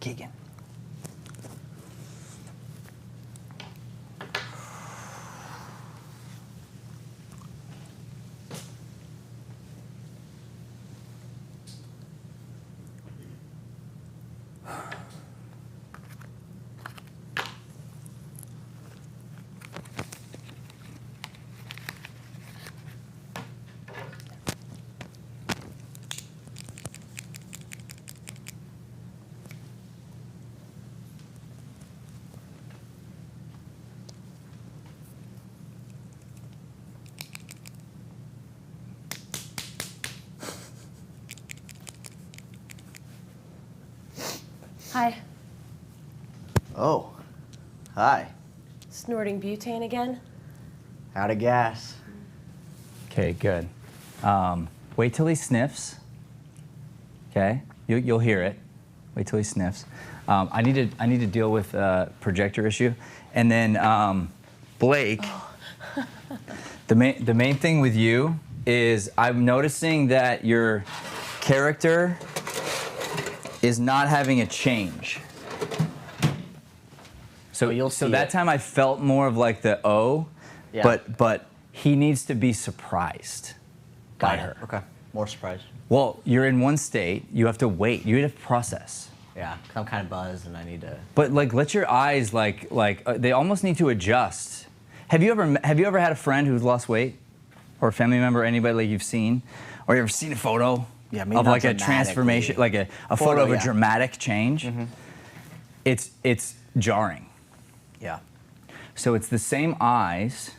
Keegan. Hi. Oh, hi. Snorting butane again? Out of gas. Okay, good. Wait till he sniffs. Okay, you'll hear it. Wait till he sniffs. I need to deal with a projector issue, and then Blake. Oh. the main thing with you is I'm noticing that your character is not having a change. So you'll see that it. time I felt more of like the O, Yeah. but he needs to be surprised by Got it. her. Okay, more surprised. Well, you're in one state, you have to wait, you have to process. Yeah, 'cause I'm kind of buzzed and I need to. But like, let your eyes they almost need to adjust. Have you ever had a friend who's lost weight, or a family member, anybody like you've seen, or you ever seen a photo Yeah, maybe of not like a transformation, like a photo Photo, of a yeah. dramatic change? It's jarring. Yeah. So it's the same eyes,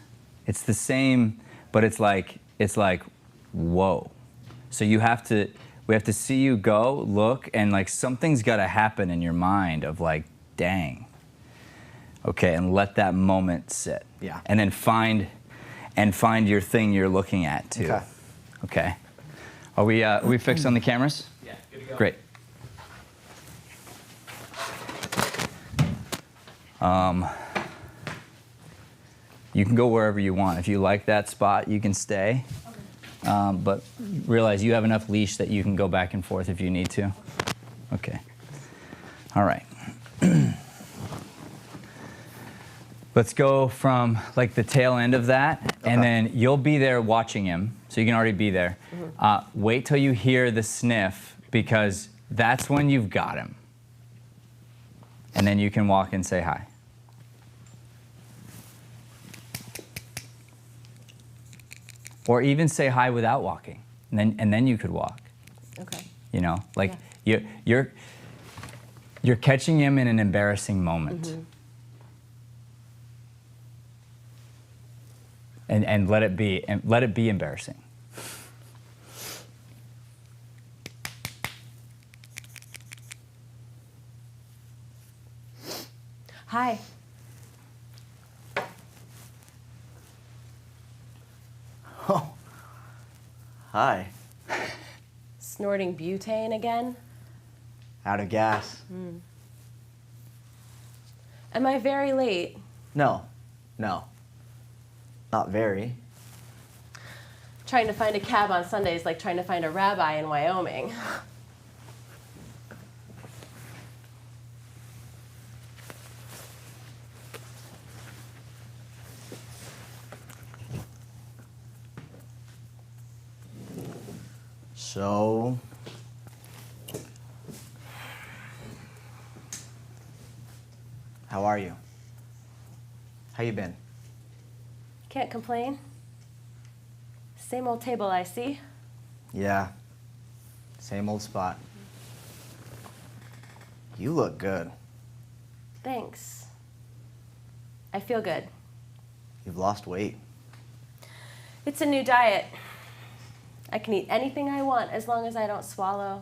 it's the same, but it's like whoa. So we have to see you go, look, and like something's got to happen in your mind of like, dang. Okay, and let that moment sit. Yeah. And then find your thing you're looking at too. Okay. Okay. Are we fixed on the cameras? Yeah, good to go. Great. You can go wherever you want. If you like that spot, you can stay. But realize you have enough leash that you can go back and forth if you need to. Okay. All right. Let's go from like the tail end of that, and then you'll be there watching him, so you can already be there. Wait till you hear the sniff, because that's when you've got him. And then you can walk and say hi. Or even say hi without walking, and then you could walk. Okay. You know, like you're catching him in an embarrassing moment. And let it be embarrassing. Hi. Oh. Hi. Snorting butane again? Out of gas. Am I very late? No. Not very. Trying to find a cab on Sunday is like trying to find a rabbi in Wyoming. So. How are you? How you been? Can't complain. Same old table I see. Yeah. Same old spot. You look good. Thanks. I feel good. You've lost weight. It's a new diet. I can eat anything I want as long as I don't swallow.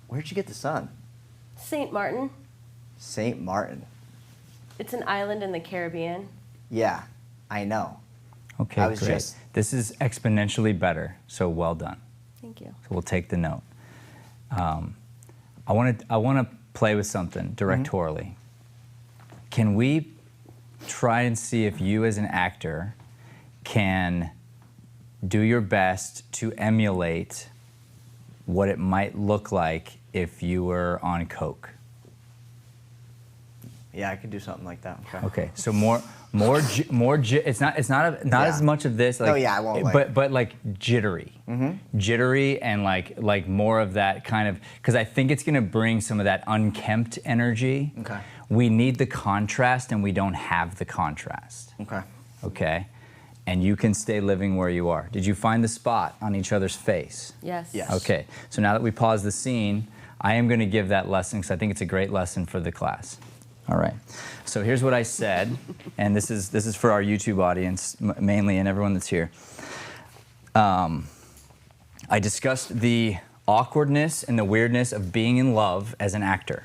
Where'd you get the sun? St. Martin. St. Martin. It's an island in the Caribbean. Yeah, I know. Okay, I was great. just- This is exponentially better, so well done. Thank you. So we'll take the note. I want to play with something directorially. Can we try and see if you as an actor can do your best to emulate what it might look like if you were on coke. Yeah, I could do something like that. Okay. Okay, so it's not Yeah. as much of this. Like, Oh, yeah, I won't, but like jittery, jittery, and like more of that kind of, because I think it's gonna bring some of that unkempt energy. Okay. We need the contrast, and we don't have the contrast. Okay. Okay, and you can stay living where you are. Did you find the spot on each other's face? Yes. Yes. Okay, so now that we pause the scene, I am going to give that lesson because I think it's a great lesson for the class. All right, so here's what I said, and this is for our YouTube audience mainly and everyone that's here. I discussed the awkwardness and the weirdness of being in love as an actor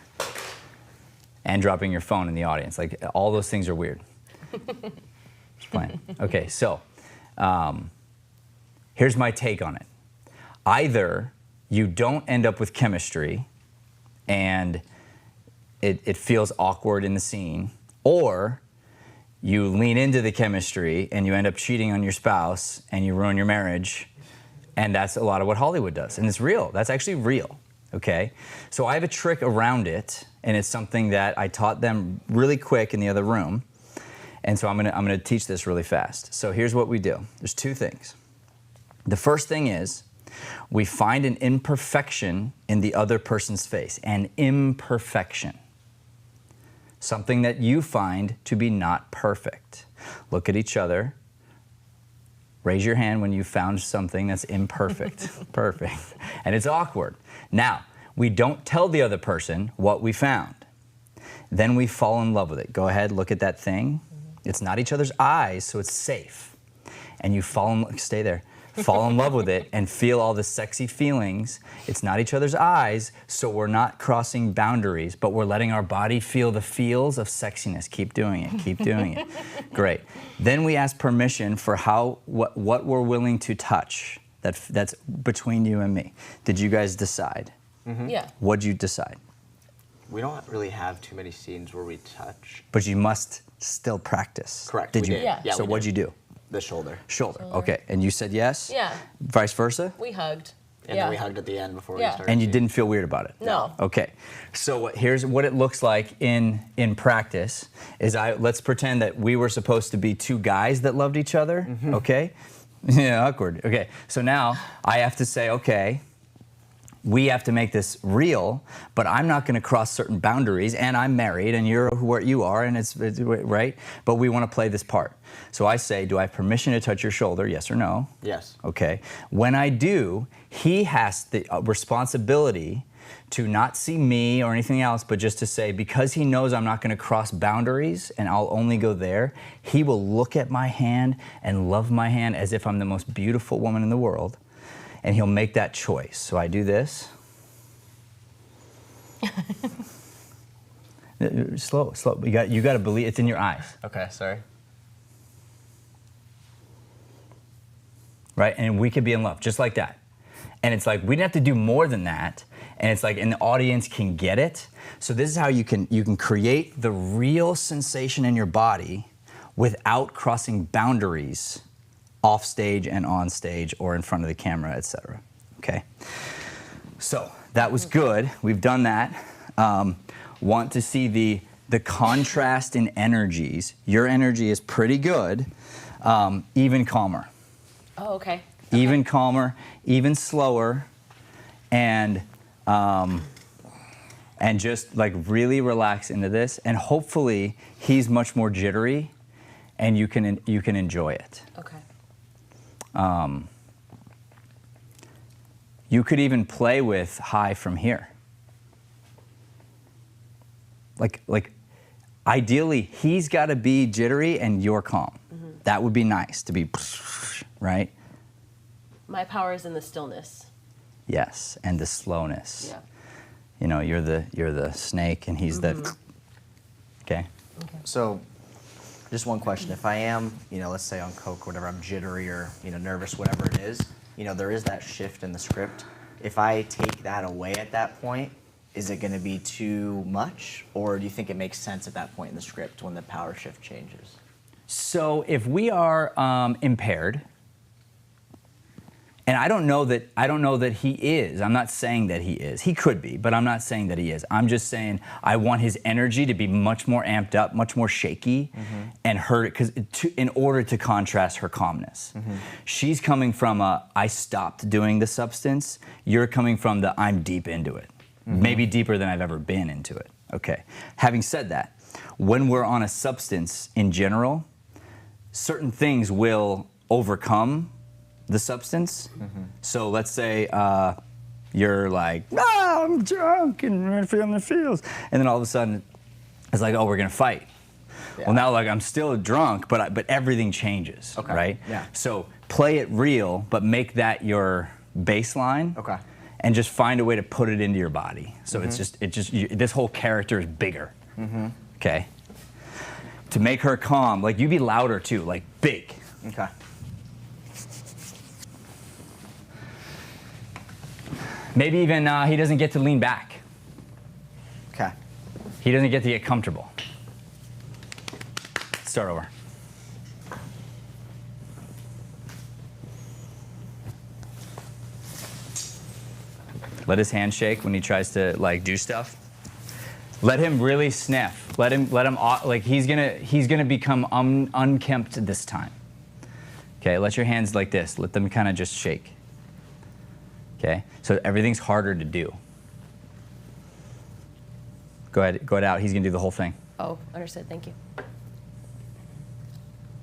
and dropping your phone in the audience. Like, all those things are weird. Just playing. Okay, so here's my take on it. Either you don't end up with chemistry and it feels awkward in the scene, or you lean into the chemistry and you end up cheating on your spouse and you ruin your marriage, and that's a lot of what Hollywood does, and it's real. That's actually real, okay? So I have a trick around it, and it's something that I taught them really quick in the other room, and so I'm gonna teach this really fast. So here's what we do. There's two things. The first thing is we find an imperfection in the other person's face, an imperfection. Something that you find to be not perfect. Look at each other. Raise your hand when you found something that's imperfect. Perfect. And it's awkward. Now, we don't tell the other person what we found. Then we fall in love with it. Go ahead, look at that thing. It's not each other's eyes, so it's safe. And you stay there. Fall in love with it and feel all the sexy feelings. It's not each other's eyes, so we're not crossing boundaries, but we're letting our body feel the feels of sexiness. Keep doing it, keep doing it. Great. Then we ask permission for what we're willing to touch. That's between you and me. Did you guys decide? Yeah. What'd you decide? We don't really have too many scenes where we touch. But you must still practice. Correct. Did we you? Did. Yeah. So we what'd did. you do? The shoulder. Shoulder. Okay. And you said yes? Yeah. Vice versa? We hugged. And yeah. then we hugged at the end before we Yeah. started. And you scene. didn't feel weird about it? No. Okay. So here's what it looks like in practice. Let's pretend that we were supposed to be two guys that loved each other. Okay? Yeah, awkward. Okay. So now I have to say, okay, we have to make this real, but I'm not going to cross certain boundaries, and I'm married, and you're where you are, and it's right? But we want to play this part. So I say, do I have permission to touch your shoulder, yes or no? Yes. Okay. When I do, he has the responsibility to not see me or anything else, but just to say, because he knows I'm not going to cross boundaries and I'll only go there, he will look at my hand and love my hand as if I'm the most beautiful woman in the world. And he'll make that choice. So I do this. Slow. You got to believe it's in your eyes, Okay, sorry. right? And we could be in love just like that. And it's like we didn't have to do more than that. And it's like, and the audience can get it. So this is how you can create the real sensation in your body without crossing boundaries off stage and on stage or in front of the camera, etc. Okay. So that was good. We've done that. Want to see the contrast in energies. Your energy is pretty good. Even calmer. Oh, okay. Even calmer, even slower, and just like really relax into this. And hopefully he's much more jittery, and you can enjoy it. Okay. You could even play with high from here. Like ideally, he's got to be jittery and you're calm. That would be nice to be, right? My power is in the stillness. Yes, and the slowness. Yeah. You know, you're the snake and he's the. Okay. So, just one question. If I am, let's say on coke or whatever, I'm jittery or, nervous, whatever it is, there is that shift in the script. If I take that away at that point, is it going to be too much? Or do you think it makes sense at that point in the script when the power shift changes? So if we are impaired And I don't know that he is. I'm not saying that he is. He could be, but I'm not saying that he is. I'm just saying I want his energy to be much more amped up, much more shaky, and her, because in order to contrast her calmness. She's coming from I stopped doing the substance. You're coming from the I'm deep into it. Maybe deeper than I've ever been into it. Okay. Having said that, when we're on a substance in general, certain things will overcome the substance. So let's say you're like, I'm drunk and I'm feeling the feels. And then all of a sudden, it's like, oh, we're gonna fight. Yeah. Well, now like I'm still drunk, but everything changes, right? Yeah. So play it real, but make that your baseline. Okay. And just find a way to put it into your body. So it's just this whole character is bigger. Okay. To make her calm, like you be louder too, like big. Okay. Maybe even he doesn't get to lean back. Okay. He doesn't get to get comfortable. Start over. Let his hand shake when he tries to like do stuff. Let him really sniff. Let him like he's gonna become unkempt this time. Okay, let your hands like this. Let them kind of just shake. Okay, so everything's harder to do. Go ahead out. He's gonna do the whole thing. Oh, understood. Thank you.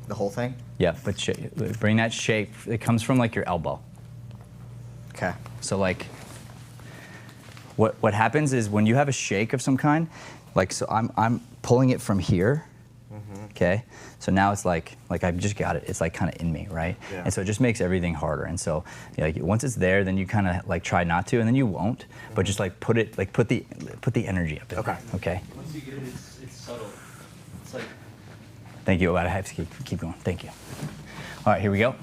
The whole thing? Yeah, but bring that shape. It comes from like your elbow. Okay. So like, what happens is when you have a shake of some kind, like so I'm pulling it from here. Okay, so now it's like I've just got it. It's like kind of in me, right? Yeah. And so it just makes everything harder. And so like once it's there, then you kind of like try not to, and then you won't. But just like put the energy up there. Okay. Okay. Once you get it, it's subtle. It's like. Thank you. I have to keep going. Thank you. All right, here we go.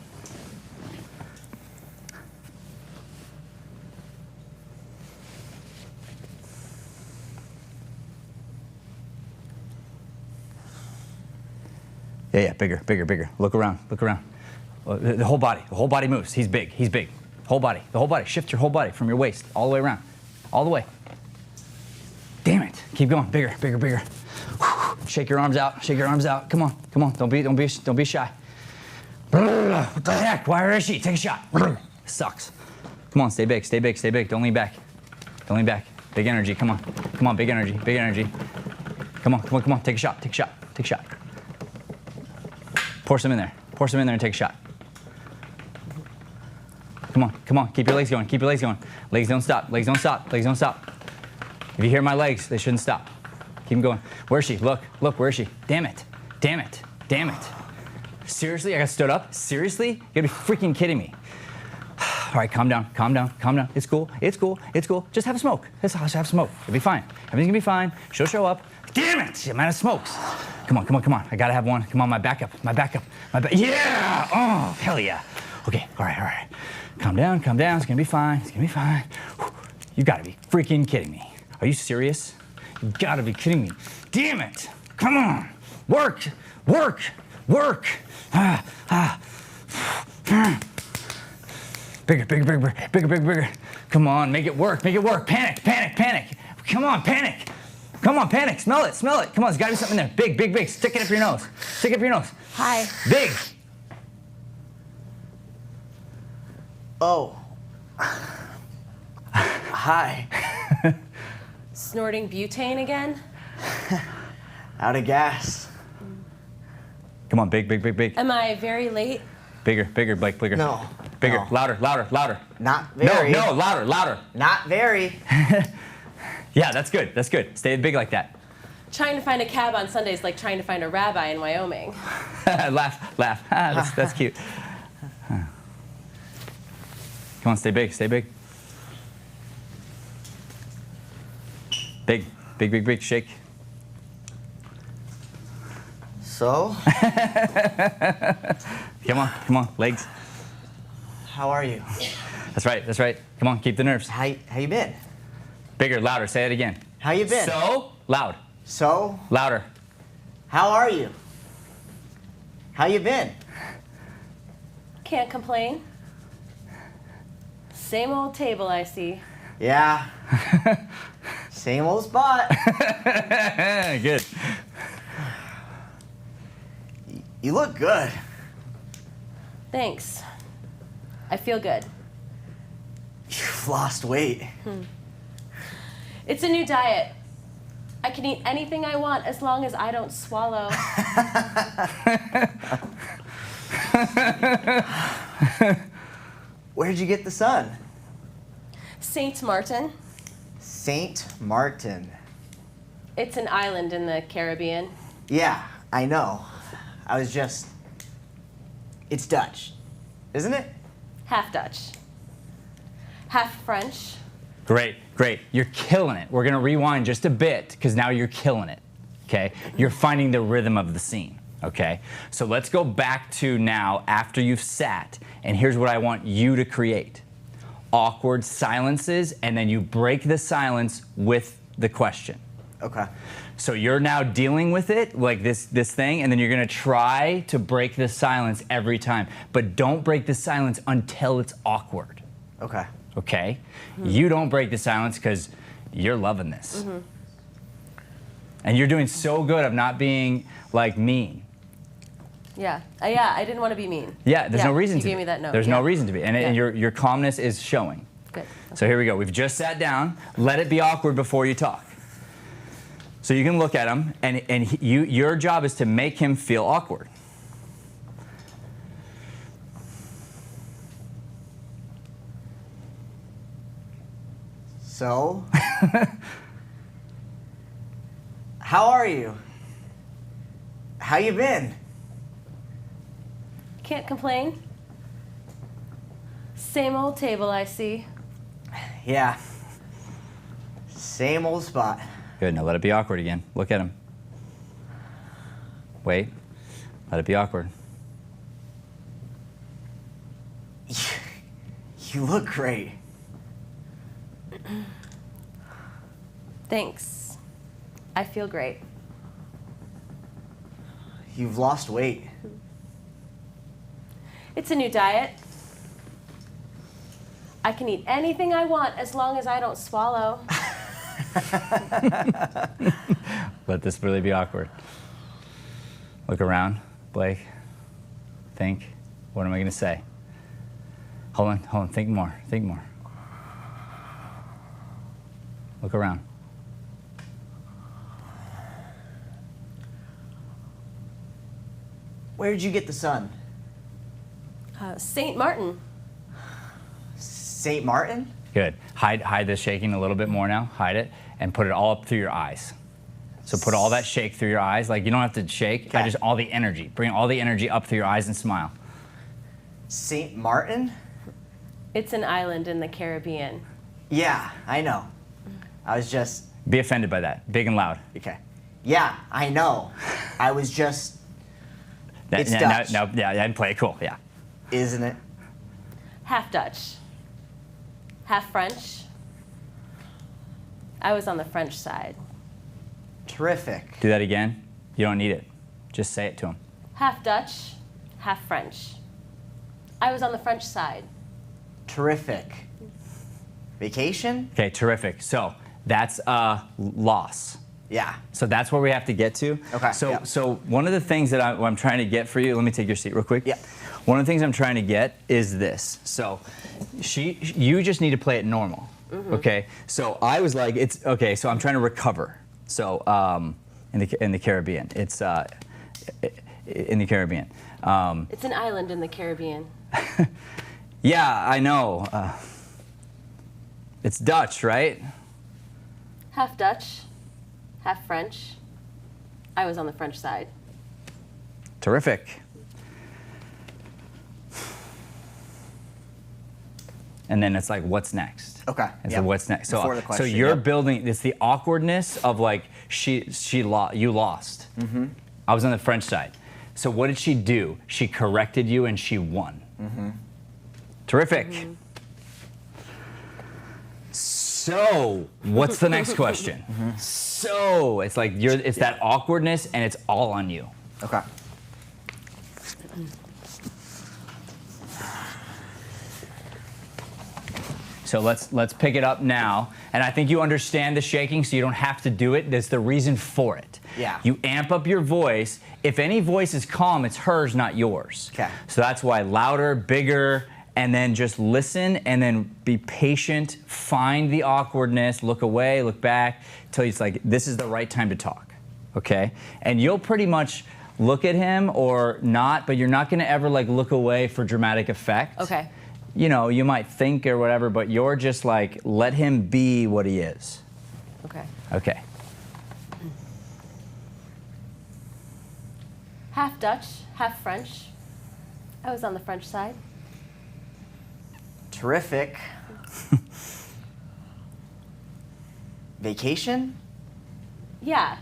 Yeah, bigger. Look around. The whole body moves. He's big. the whole body. Shift your whole body from your waist all the way around, all the way. Damn it. Keep going. Bigger. Shake your arms out. Come on. Don't be shy. What the heck? Where is she? Take a shot. Sucks. Come on, stay big. Don't lean back. Big energy. Come on, big energy. Come on. Take a shot. Pour some in there and take a shot. Come on. Keep your legs going. Legs don't stop. If you hear my legs, they shouldn't stop. Keep them going. Where is she? Look, where is she? Damn it. Seriously, I got stood up? Seriously? You gotta be freaking kidding me. All right, calm down. It's cool. Just have a smoke. Let's have smoke. It'll be fine. Everything's gonna be fine. She'll show up. Damn it, I'm out of smokes. Come on. I gotta have one. Come on, my backup. Yeah! Oh, hell yeah. Okay, all right. Calm down. It's gonna be fine. You gotta be freaking kidding me. Are you serious? You gotta be kidding me. Damn it. Come on. Work. Bigger. Come on, make it work. Panic. Come on, panic. Smell it. Come on, there's gotta be something in there. Big. Stick it up your nose. Hi. Big. Oh. Hi. Snorting butane again? Out of gas. Come on, big. Am I very late? Bigger, Blake, bigger. No. Bigger, No. louder. Not very. No, louder. Not very. Yeah, that's good. Stay big like that. Trying to find a cab on Sunday is like trying to find a rabbi in Wyoming. Laugh. That's cute. Come on, stay big. Big, shake. So? Come on, legs. How are you? That's right. Come on, keep the nerves. How you been? Bigger, louder, say it again. How you been? So loud. So? Louder. How are you? How you been? Can't complain. Same old table, I see. Yeah. Same old spot. Good. You look good. Thanks. I feel good. You've lost weight. It's a new diet. I can eat anything I want as long as I don't swallow. Where'd you get the sun? Saint Martin. Saint Martin. It's an island in the Caribbean. Yeah, I know. I was just... It's Dutch, isn't it? Half Dutch. Half French. Great, great. You're killing it. We're gonna rewind just a bit because now you're killing it, okay? You're finding the rhythm of the scene, okay? So let's go back to now after you've sat, and here's what I want you to create. Awkward silences, and then you break the silence with the question. Okay. So you're now dealing with it, like this thing, and then you're gonna try to break the silence every time. But don't break the silence until it's awkward, Okay. okay? You don't break the silence because you're loving this. And you're doing so good of not being like mean. Yeah. Yeah, I didn't want to be mean. Yeah, there's no reason you to gave be. me that note. There's yeah. no reason to be. And your calmness is showing. Good. So here we go. We've just sat down. Let it be awkward before you talk. So you can look at him, and your job is to make him feel awkward. So? How are you? How you been? Can't complain. Same old table, I see. Yeah. Same old spot. Good. Now let it be awkward again. Look at him. Wait. Let it be awkward. You look great. Thanks. I feel great. You've lost weight. It's a new diet. I can eat anything I want as long as I don't swallow. Let this really be awkward. Look around, Blake. Think. What am I going to say? Hold on. Think more. Think more. Look around. Where did you get the sun? Saint Martin. Saint Martin? Good. Hide the shaking a little bit more now. Hide it and put it all up through your eyes. So put all that shake through your eyes. Like you don't have to shake. Okay. Just all the energy. Bring all the energy up through your eyes and smile. Saint Martin? It's an island in the Caribbean. Yeah, I know. I was just... Be offended by that. Big and loud. Okay. Yeah, I know. I was just... It's Dutch. No, yeah, and play it cool. Yeah. Isn't it? Half Dutch. Half French. I was on the French side. Terrific. Do that again. You don't need it. Just say it to him. Half Dutch, half French. I was on the French side. Terrific. Vacation? Okay, terrific. So that's a loss. Yeah. So that's where we have to get to. Okay, So, yeah. so one of the things that I'm trying to get for you, let me take your seat real quick. Yeah. One of the things I'm trying to get is this. So you just need to play it normal. Okay. So I was like, it's okay. So I'm trying to recover. So in the Caribbean, it's in the Caribbean. It's an island in the Caribbean. Yeah, I know. It's Dutch, right? Half Dutch, half French. I was on the French side. Terrific. And then it's like, what's next? Okay. And yep. so what's next? Before the So question, you're yep. building. It's the awkwardness of like you lost. Mm-hmm. I was on the French side. So what did she do? She corrected you and she won. Mm-hmm. Terrific. Mm-hmm. So what's the next question? Mm-hmm. So it's like it's that awkwardness and it's all on you. Okay. So let's pick it up now. And I think you understand the shaking, so you don't have to do it. There's the reason for it. Yeah. You amp up your voice. If any voice is calm, it's hers, not yours. Okay. So that's why louder, bigger, and then just listen and then be patient. Find the awkwardness, look away, look back, till it's like, this is the right time to talk, okay? And you'll pretty much look at him or not, but you're not gonna ever like look away for dramatic effect. Okay. You know, you might think or whatever, but you're just like, let him be what he is. Okay. Okay. Half Dutch, half French. I was on the French side. Terrific. Vacation? Yeah.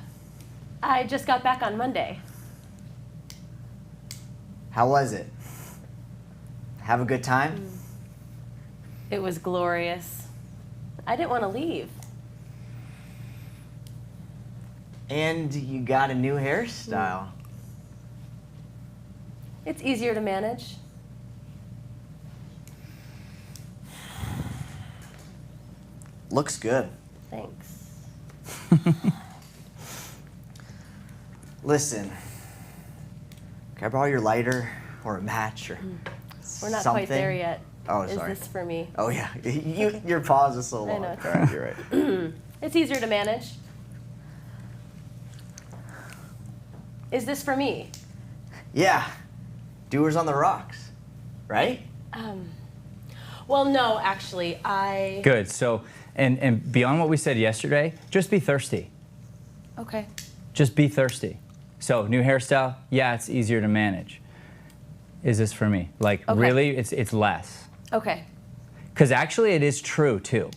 I just got back on Monday. How was it? Have a good time? It was glorious. I didn't want to leave. And you got a new hairstyle. It's easier to manage. Looks good. Thanks. Listen, can I borrow your lighter or a match or We're not something? quite there yet. Oh, Is sorry. this for me? Oh yeah, your pause is so I long. know, it's All right, you're right. It's easier to manage. Is this for me? Yeah, doers on the rocks, right? Well, no, actually, I... Good. So, and beyond what we said yesterday, just be thirsty. Okay. Just be thirsty. So, new hairstyle, yeah, it's easier to manage. Is this for me? Like, Okay. really, it's less. Okay. Because actually, it is true, too.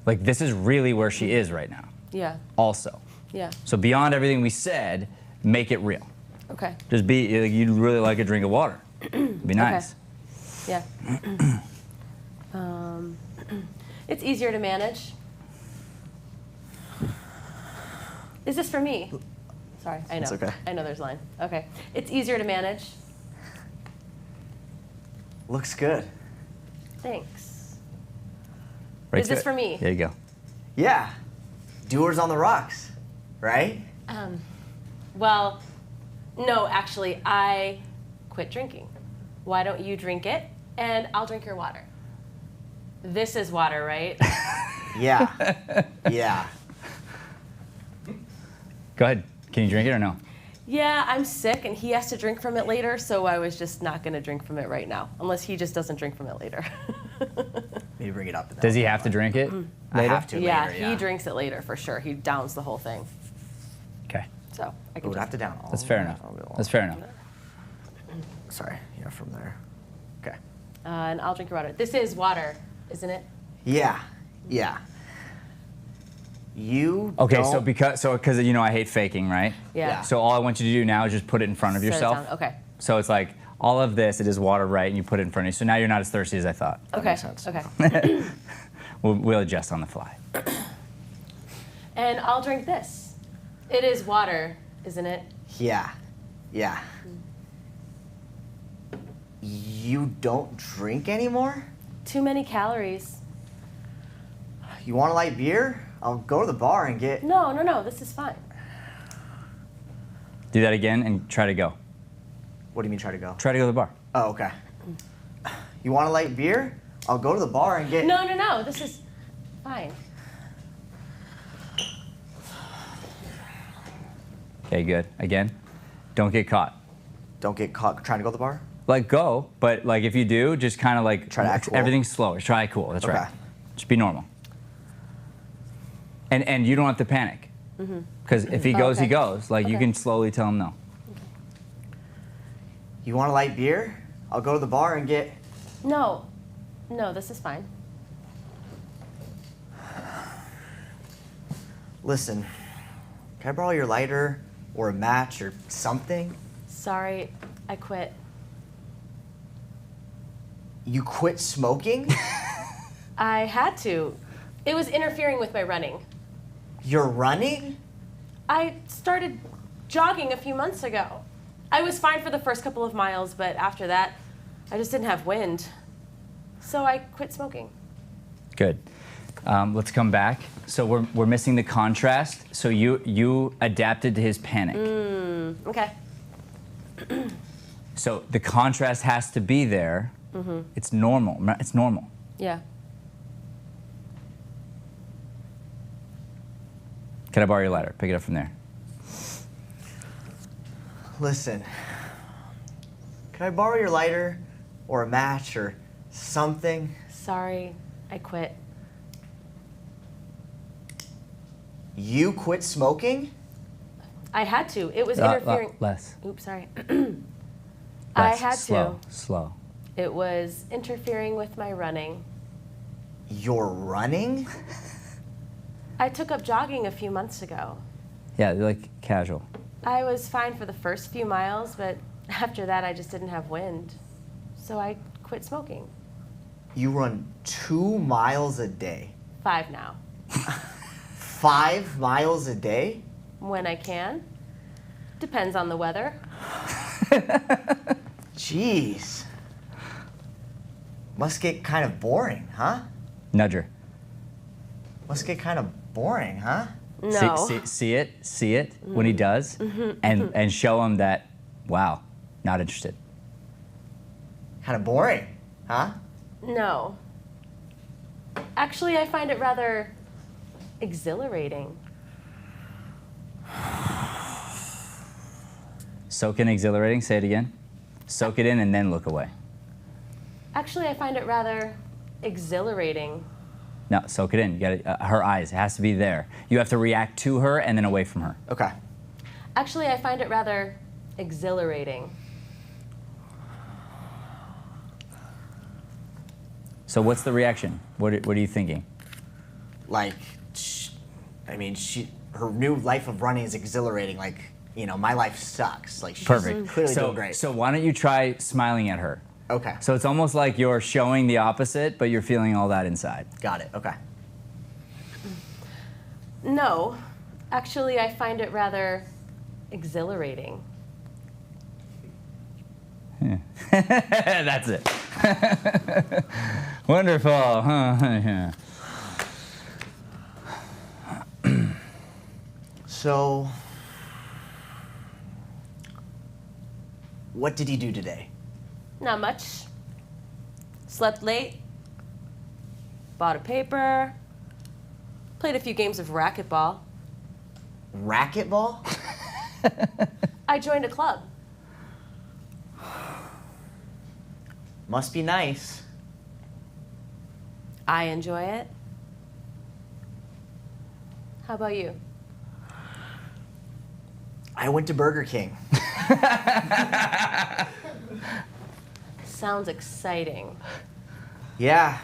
Like, this is really where she is right now, Yeah. also. Yeah. So, beyond everything we said, make it real. Okay. Just be, you'd really like a drink of water. Be nice. Yeah. It's easier to manage. Is this for me? Sorry, I know. It's okay. I know there's a line. Okay. It's easier to manage. Looks good. Thanks. Right Is to this it. for me? There you go. Yeah, doers on the rocks, right? Well, no, actually, I quit drinking. Why don't you drink it and I'll drink your water? This is water, right? Yeah, yeah. Go ahead. Can you drink it or no? Yeah, I'm sick and he has to drink from it later, so I was just not going to drink from it right now, unless he just doesn't drink from it later. Maybe bring it up. Does he have to drink it later? I have to yeah, later, yeah. he drinks it later for sure. He downs the whole thing. Okay. So I Oh, can would I have just, to down all That's of fair it? enough. I'll go That's on. fair enough. Sorry, yeah, from there. Okay. and I'll drink your water. This is water, isn't it? Yeah, yeah. You Okay, don't, so because you know I hate faking, right? Yeah. So all I want you to do now is just put it in front of Set it yourself. down. Okay. So it's like all of this, it is water, right? And you put it in front of you. So now you're not as thirsty as I thought. Okay. makes sense. Okay. We'll adjust on the fly. And I'll drink this. It is water, isn't it? Yeah, yeah. You don't drink anymore? Too many calories. You want a light beer? I'll go to the bar and get. No, no, no. This is fine. Do that again and try to go. What do you mean try to go? Try to go to the bar. Oh, okay. You want a light beer? I'll go to the bar and get. No, no, no. This is fine. Okay, good. Again, don't get caught. Don't get caught trying to go to the bar? Like go, but like if you do, just kind of like Try to act cool. Everything's slower. Try cool. That's right. Okay. Just be normal. And you don't have to panic. Because if he goes, he okay. goes. Like you Okay. can slowly tell him no. You want a light beer? I'll go to the bar and get. No. No, this is fine. Listen, can I borrow your lighter or a match or something? Sorry, I quit. You quit smoking? I had to. It was interfering with my running. You're running? I started jogging a few months ago. I was fine for the first couple of miles, but after that, I just didn't have wind. So I quit smoking. Good. Let's come back. So we're missing the contrast. So you adapted to his panic. Okay. So the contrast has to be there. It's normal. It's normal. Yeah. Can I borrow your lighter? Pick it up from there. Listen, can I borrow your lighter or a match or something? Sorry, I quit. You quit smoking? I had to. It was interfering. Less. Oops, sorry. Less. I had Slow. to. Slow. It was interfering with my running. You're running? I took up jogging a few months ago. Yeah, like casual. I was fine for the first few miles, but after that I just didn't have wind. So I quit smoking. You run 2 miles a day. 5 now. 5 miles a day? When I can. Depends on the weather. Jeez. Must get kind of boring, huh? Nudger. Must get kind of boring, huh? No. See it when he does, and show him that, wow, not interested. Kind of boring, huh? No. Actually, I find it rather exhilarating. Soak in exhilarating. Say it again. Soak it in and then look away. Actually, I find it rather exhilarating. No, soak it in. You got her eyes. It has to be there. You have to react to her and then away from her. Okay. Actually, I find it rather exhilarating. So what's the reaction? What are you thinking? Like, her new life of running is exhilarating. Like, my life sucks. Like, she's Perfect. clearly doing great. So why don't you try smiling at her? Okay. So it's almost like you're showing the opposite, but you're feeling all that inside. Got it. Okay. No. Actually, I find it rather exhilarating. Yeah. That's it. Wonderful. Yeah. So, what did you do today? Not much. Slept late. Bought a paper. Played a few games of racquetball. Racquetball? I joined a club. Must be nice. I enjoy it. How about you? I went to Burger King. Sounds exciting. Yeah,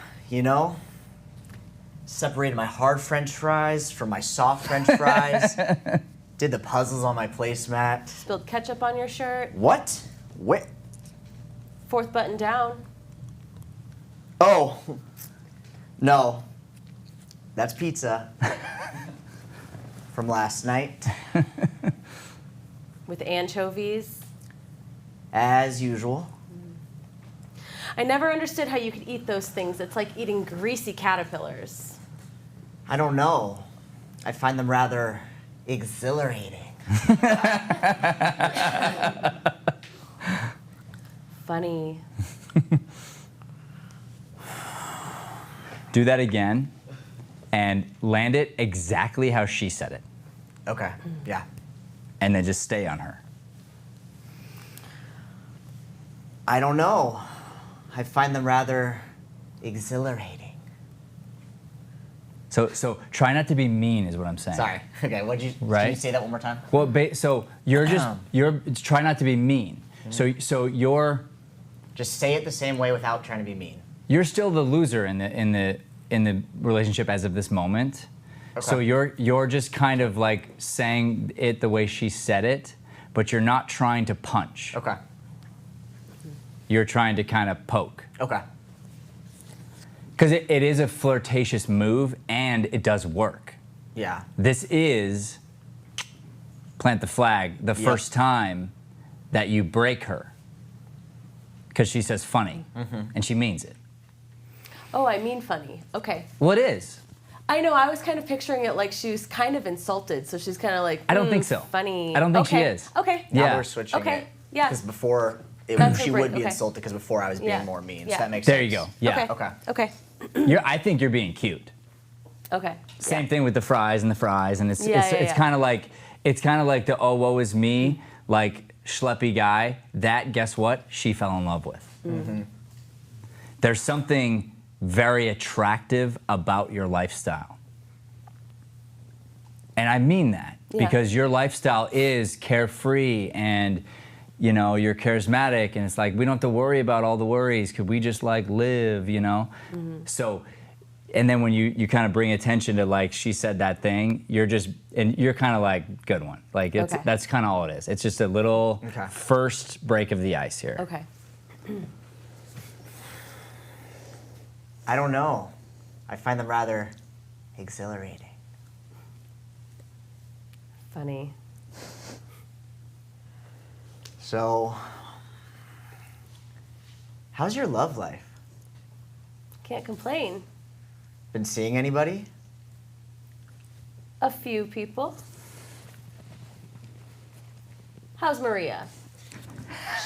separated my hard French fries from my soft French fries. Did the puzzles on my placemat. Spilled ketchup on your shirt. What? Wait. 4th button down. Oh. No. That's pizza. From last night. With anchovies. As usual. I never understood how you could eat those things. It's like eating greasy caterpillars. I don't know. I find them rather exhilarating. Funny. Do that again and land it exactly how she said it. Okay, yeah. And then just stay on her. I don't know. I find them rather exhilarating. So try not to be mean is what I'm saying. Sorry. Okay, can you say that one more time? Well, so you're try not to be mean. So you're Just say it the same way without trying to be mean. you're still the loser in the relationship as of this moment. Okay. So you're just kind of like saying it the way she said it, but you're not trying to punch. Okay. You're trying to kind of poke. Okay. Because it is a flirtatious move and it does work. Yeah. This is plant the flag the first time that you break her. Because she says funny and she means it. Oh, I mean funny. Okay. Well, it is. I know. I was kind of picturing it like she was kind of insulted, so she's kind of like. I don't think so. Funny. I don't think she Okay. is. Okay. Now Yeah. we're switching Okay. it. Yeah. Because before, That's she her brain, would be okay. insulted because before I was being Yeah. more mean. Yeah. So that makes There sense. you go. Yeah. Okay. Okay. Okay. I think you're being cute. Okay. Same thing with the fries, and it's Yeah, yeah, it's yeah. kind of like the oh woe is me, like schleppy guy. That, guess what? She fell in love with. Mm-hmm. There's something very attractive about your lifestyle. And I mean that Yeah. because your lifestyle is carefree and you're charismatic, and it's like we don't have to worry about all the worries. Could we just like live, Mm-hmm. So, and then when you kind of bring attention to like she said that thing, you're kind of like good one. Like Okay. that's kind of all it is. It's just a little Okay. first break of the ice here. Okay. I don't know. I find them rather exhilarating. Funny. So, how's your love life? Can't complain. Been seeing anybody? A few people. How's Maria?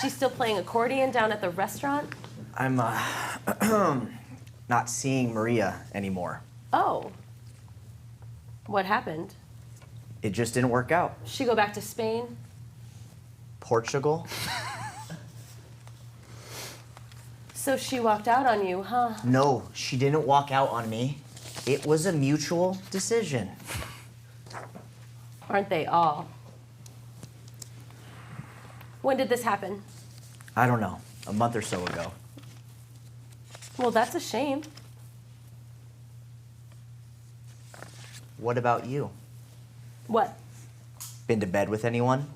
She's still playing accordion down at the restaurant? I'm not seeing Maria anymore. Oh. What happened? It just didn't work out. She go back to Spain? Portugal? So she walked out on you, huh? No, she didn't walk out on me. It was a mutual decision. Aren't they all? When did this happen? I don't know, a month or so ago. Well, that's a shame. What about you? What? Been to bed with anyone?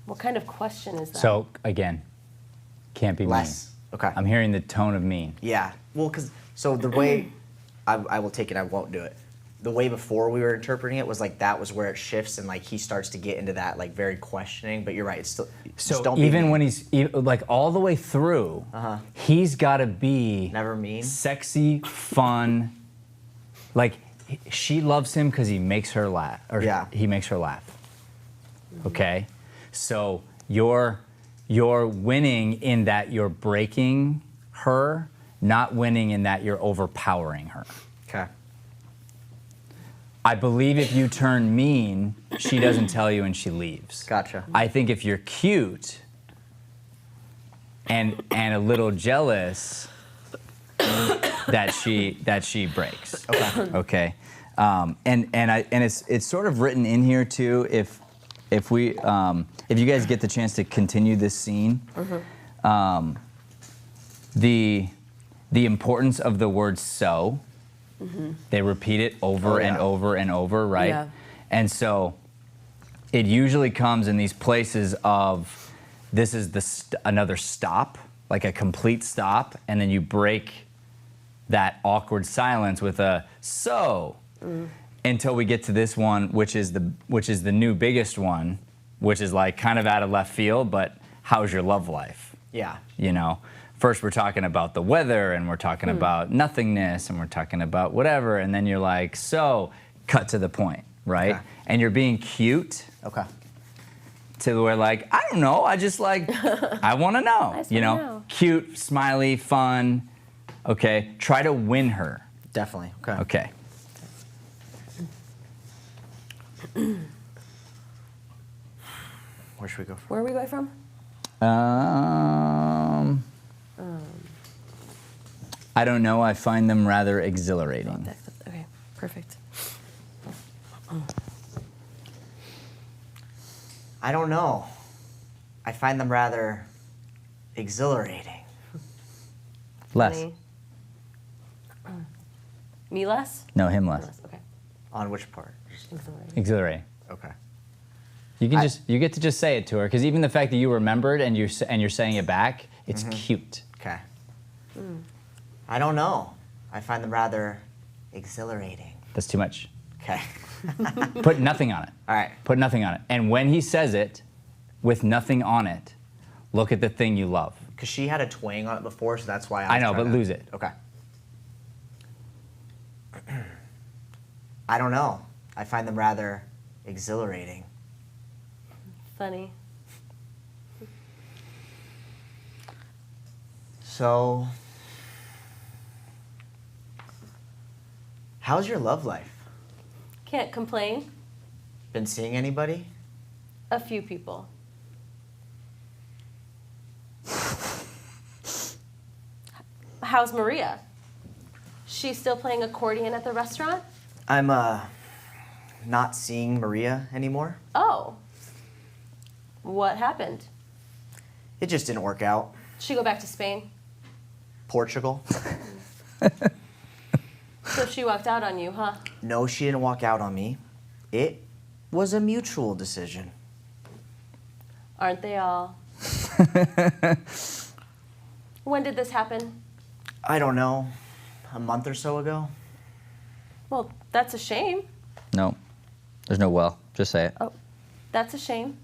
What kind of question is that? So again, can't be Less. Okay. mean. I'm hearing the tone of mean. Yeah. Well, so the way I will take it, I won't do it. The way before we were interpreting it was like that was where it shifts and like he starts to get into that like very questioning. But you're right. It's still just So don't be even mean. when he's like all the way through, he's got to be Never mean. sexy, fun. Like she loves him because he makes her laugh, or Yeah. he makes her laugh. Okay, so you're winning in that you're breaking her, not winning in that you're overpowering her. Okay. I believe if you turn mean, she doesn't tell you and she leaves. Gotcha. I think if you're cute and a little jealous, that she breaks. Okay. Okay. And it's sort of written in here too. If you guys get the chance to continue this scene, the importance of the word so. They repeat it over and over and over, right? Yeah. And so it usually comes in these places of this is another stop, like a complete stop, and then you break that awkward silence with a so until we get to this one, which is the new biggest one, which is like kind of out of left field, but how's your love life? Yeah. First we're talking about the weather, and we're talking about nothingness, and we're talking about whatever, and then you're like, so, cut to the point, right? Okay. And you're being cute Okay. to where like, I don't know, I just like, I want to know, just wanna know. Cute, smiley, fun, okay? Try to win her, Definitely. Okay. okay? Where should we go from? Where are we going from? I don't know, I find them rather exhilarating. Okay, perfect. I don't know. I find them rather exhilarating. Less. Funny. Me less? No, him less. Less, okay. On which part? Exhilarating. Exhilarating. Okay. You get to just say it to her, because even the fact that you remembered and you're saying it back, it's cute. Okay. I don't know. I find them rather exhilarating. That's too much. Okay. Put nothing on it. All right. Put nothing on it. And when he says it with nothing on it, look at the thing you love. Because she had a twang on it before, so that's why I was know, trying but to- lose it. Okay. I don't know. I find them rather exhilarating. Funny. So, how's your love life? Can't complain. Been seeing anybody? A few people. How's Maria? She's still playing accordion at the restaurant? I'm not seeing Maria anymore. Oh. What happened? It just didn't work out. She go back to Spain? Portugal? So she walked out on you, huh? No, she didn't walk out on me. It was a mutual decision. Aren't they all? When did this happen? I don't know, a month or so ago? Well, that's a shame. No, there's no well. Just say it. Oh, that's a shame.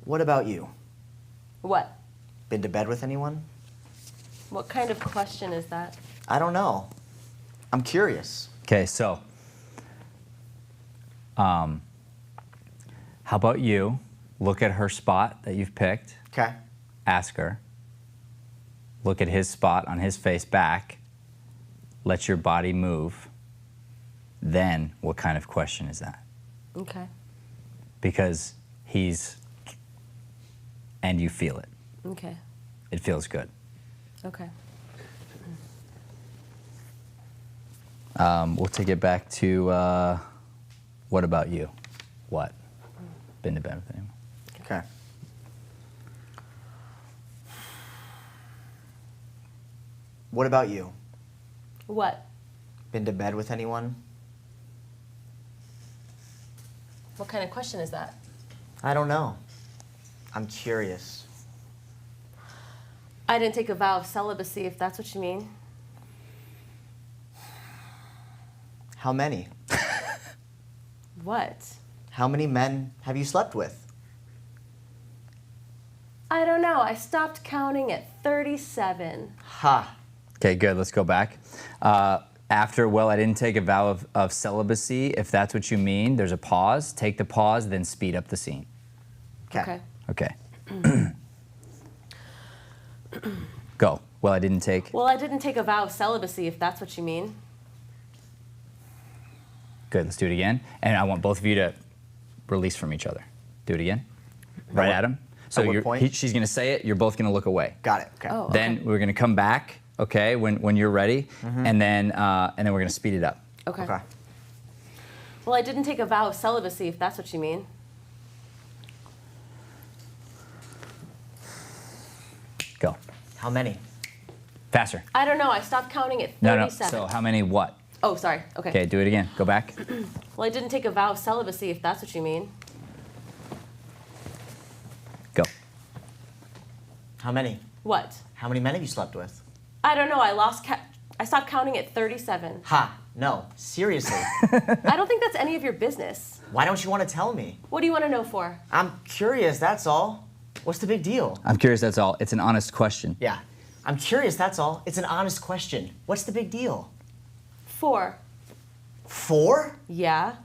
What about you? What? Been to bed with anyone? What kind of question is that? I don't know. I'm curious. Okay, so, how about you look at her spot that you've picked, Okay. ask her, look at his spot on his face back, let your body move, then what kind of question is that? Okay. Because he's, and you feel it. Okay. It feels good. Okay. We'll take it back to, what about you? What? Been to bed with anyone? Okay. What about you? What? Been to bed with anyone? What kind of question is that? I don't know. I'm curious. I didn't take a vow of celibacy, if that's what you mean. How many? What? How many men have you slept with? I don't know. I stopped counting at 37. Ha. Okay, good. Let's go back. After, well, I didn't take a vow of celibacy, if that's what you mean, there's a pause. Take the pause, then speed up the scene. Okay. Okay. Go. Well, I didn't take. Well, I didn't take a vow of celibacy, if that's what you mean. Good. Let's do it again. And I want both of you to release from each other. Do it again. Right what- at him. So at what point? she's going to say it. You're both going to look away. Got it. Okay. Oh. Then we're going to come back. Okay, when you're ready, and then we're going to speed it up. Okay. Okay. Well, I didn't take a vow of celibacy, if that's what you mean. Go. How many? Faster. I don't know. I stopped counting at No, no. 37. So how many what? Oh, sorry. Okay. Okay, do it again. Go back. Well, I didn't take a vow of celibacy, if that's what you mean. Go. How many? What? How many men have you slept with? I don't know. I stopped counting at 37. Ha. No. Seriously. I don't think that's any of your business. Why don't you want to tell me? What do you want to know for? I'm curious, that's all. What's the big deal? I'm curious, that's all. It's an honest question. Yeah. I'm curious, that's all. It's an honest question. What's the big deal? 4. 4? Yeah?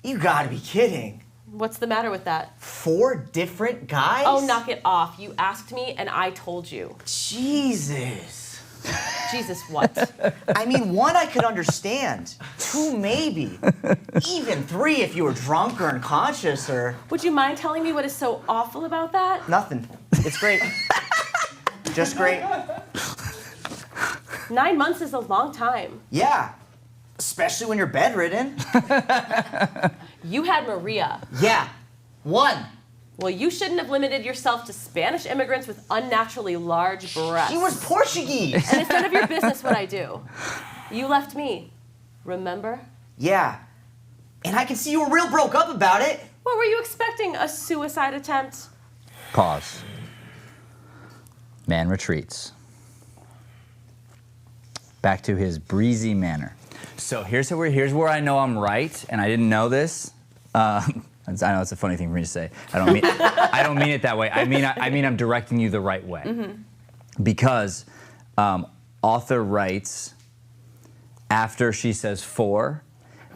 You gotta be kidding. What's the matter with that? 4 different guys? Oh, knock it off. You asked me and I told you. Jesus. Jesus, what? I mean, 1 I could understand. 2 maybe. Even 3 if you were drunk or unconscious or... Would you mind telling me what is so awful about that? Nothing. It's great. Just great. 9 months is a long time. Yeah. Especially when you're bedridden. You had Maria. Yeah. 1. Well, you shouldn't have limited yourself to Spanish immigrants with unnaturally large breasts. She was Portuguese. And it's none of your business what I do. You left me. Remember? Yeah. And I can see you were real broke up about it. What were you expecting? A suicide attempt? Pause. Man retreats. Back to his breezy manner. So here's where I know I'm right, and I didn't know this. I know it's a funny thing for me to say. I don't mean I don't mean it that way. I mean I'm directing you the right way. Because author writes, after she says 4,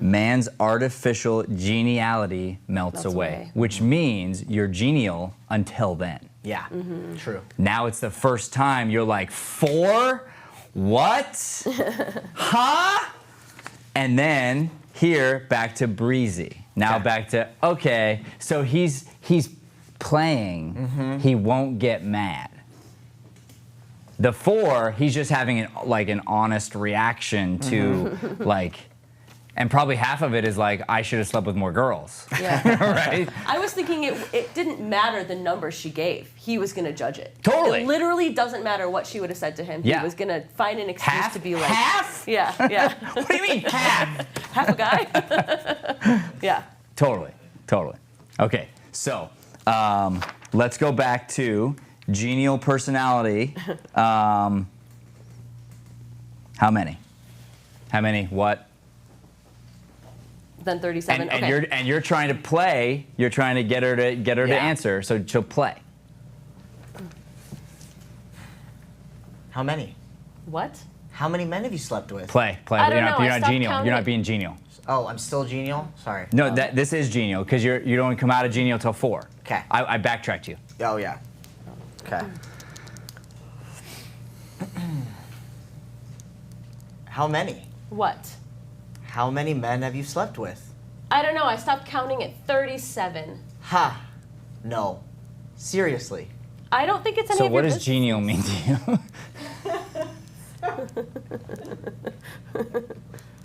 man's artificial geniality melts away, which means you're genial until then. Yeah, true. Now it's the first time you're like, 4? What? Huh? And then here, back to breezy. Now back to, okay, so he's playing, he won't get mad. The 4, he's just having an honest reaction to like, and probably half of it is like, I should have slept with more girls. Yeah. Right? I was thinking it didn't matter the number she gave. He was going to judge it. Totally. It literally doesn't matter what she would have said to him. Yeah. He was going to find an excuse Half? to be like... Half? Yeah, yeah. What do you mean half? Half a guy? Yeah. Totally. Okay, so let's go back to genial personality. How many? What? Then 37. And Okay. you're trying to play. You're trying to get her to answer. So she'll play. How many? What? How many men have you slept with? Play. I don't know, I You're not stopped genial. counting. You're not being genial. Oh, I'm still genial? Sorry. No, this is genial because you don't come out of genial till 4. Okay. I backtracked you. Oh, yeah. Okay. How many? What? How many men have you slept with? I don't know. I stopped counting at 37. Ha. No. Seriously. I don't think it's any So of what your does genial mean to you?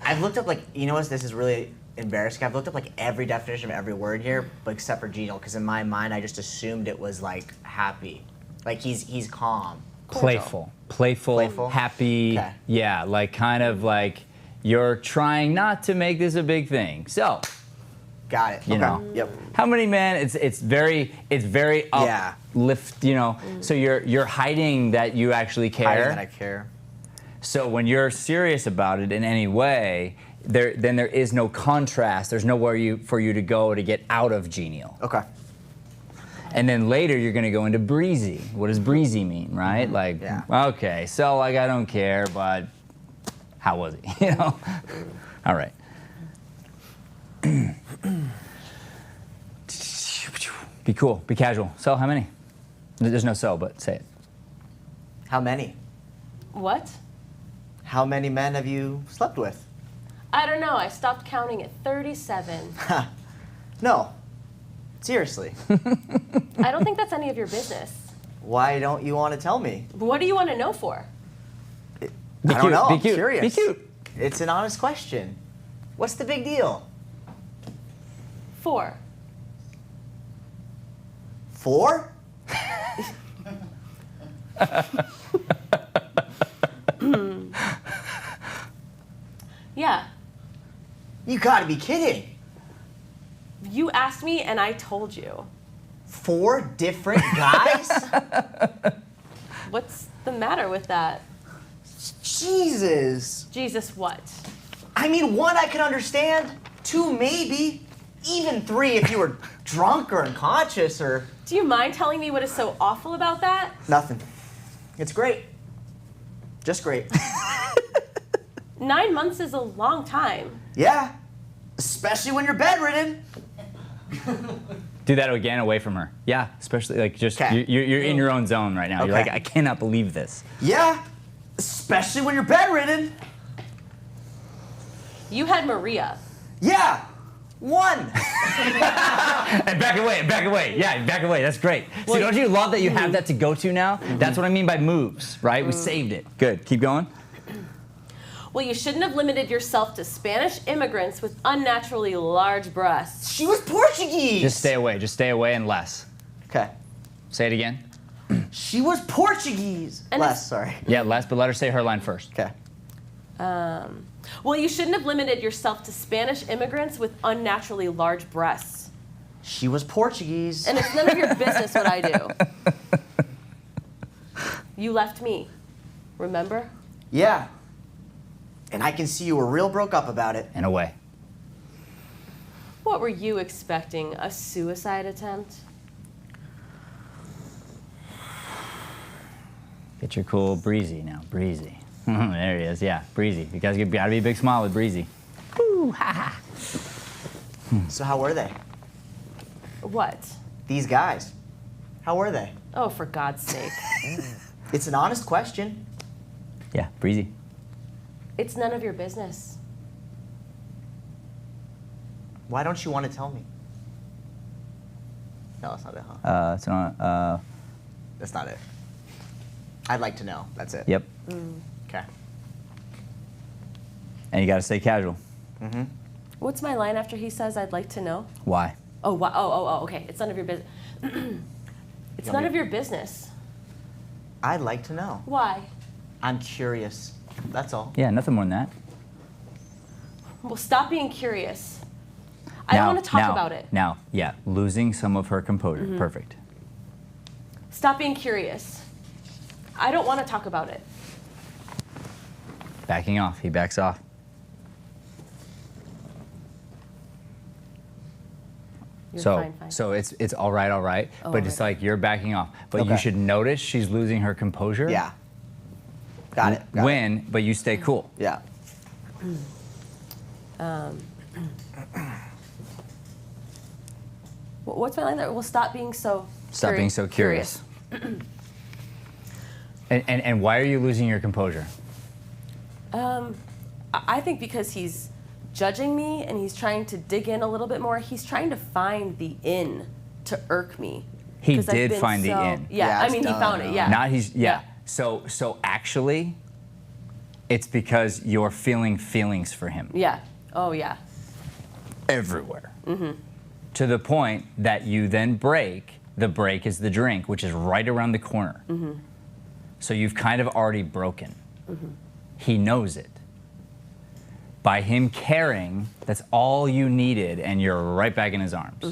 I've looked up, like, you know what, this is really embarrassing. I've looked up, like, every definition of every word here, but except for genial, because in my mind, I just assumed it was, like, happy. Like, he's calm. Playful, Playful? happy. Okay. Yeah, like kind of like you're trying not to make this a big thing. So, Got it. you Okay. know, Yep. how many men? It's very Yeah. uplift. You know, so you're hiding that you actually care. Hiding that I care. So when you're serious about it in any way, then there is no contrast. There's nowhere for you to go to get out of genial. Okay. And then later you're going to go into breezy. What does breezy mean, right? Like, Yeah. okay, so like I don't care, but how was he? You know? All right. Be cool. Be casual. So how many? There's no so, but say it. How many? What? How many men have you slept with? I don't know. I stopped counting at 37. No. Seriously. I don't think that's any of your business. Why don't you want to tell me? What do you want to know for? I Be don't cute. know. Be I'm cute. curious. Be cute. It's an honest question. What's the big deal? 4. 4? Yeah. You gotta be kidding. You asked me and I told you. 4 different guys? What's the matter with that? Jesus. Jesus, what? I mean, 1 I can understand. 2 maybe. Even 3 if you were drunk or unconscious or... Do you mind telling me what is so awful about that? Nothing. It's great. Just great. 9 months is a long time. Yeah. Especially when you're bedridden. Do that again away from her. Yeah, especially like just 'Kay. you're in your own zone right now. You're Okay. like, I cannot believe this. Yeah. Especially when you're bedridden. You had Maria. Yeah. 1. And back away. Yeah, back away. That's great. So don't you love that you have that to go to now? That's what I mean by moves, right? We saved it. Good. Keep going. Well, you shouldn't have limited yourself to Spanish immigrants with unnaturally large breasts. She was Portuguese. Just stay away. Just stay away and less. Okay. Say it again. She was Portuguese. And Less, sorry. Yeah, less, but let her say her line first. Okay. Well, you shouldn't have limited yourself to Spanish immigrants with unnaturally large breasts. She was Portuguese. And it's none of your business what I do. You left me. Remember? Yeah. And I can see you were real broke up about it. And away. What were you expecting? A suicide attempt? Get your cool Breezy now, Breezy. There he is, yeah, Breezy. You guys gotta be a big smile with Breezy. Woo, ha ha. So how were they? What? These guys. How were they? Oh, for God's sake. It's an honest question. Yeah, Breezy. It's none of your business. Why don't you want to tell me? No, that's not it, huh? It's not, That's not it. I'd like to know. That's it. yep. Okay. And you gotta stay casual. Mm-hmm. What's my line after he says, I'd like to know? Why? Oh, okay. It's none of your business. It's You want none me- of your business. I'd like to know. Why? I'm curious. That's all. Yeah, nothing more than that. Well, stop being curious. I don't want to talk about it. Now, yeah, losing some of her composure. Perfect. Stop being curious. I don't want to talk about it. Backing off. He backs off. You're So, fine. so it's all right, Oh, but it's all like you're backing off. But you Okay. should notice she's losing her composure. Yeah. Got it. Got it. When, but you stay cool. Yeah. What's my line there? Well, stop being so Stop being so curious. And why are you losing your composure? I think because he's judging me and he's trying to dig in a little bit more. He's trying to find the in to irk me. He 'Cause I've did been find the so- in. Yeah, Yeah, I it's mean, he done, found it, no. yeah. Not he's yeah. Yeah. So actually, it's because you're feeling feelings for him Yeah. Oh, yeah. everywhere. To the point that you then break. The break is the drink, which is right around the corner. So you've kind of already broken. He knows it. By him caring, that's all you needed, and you're right back in his arms.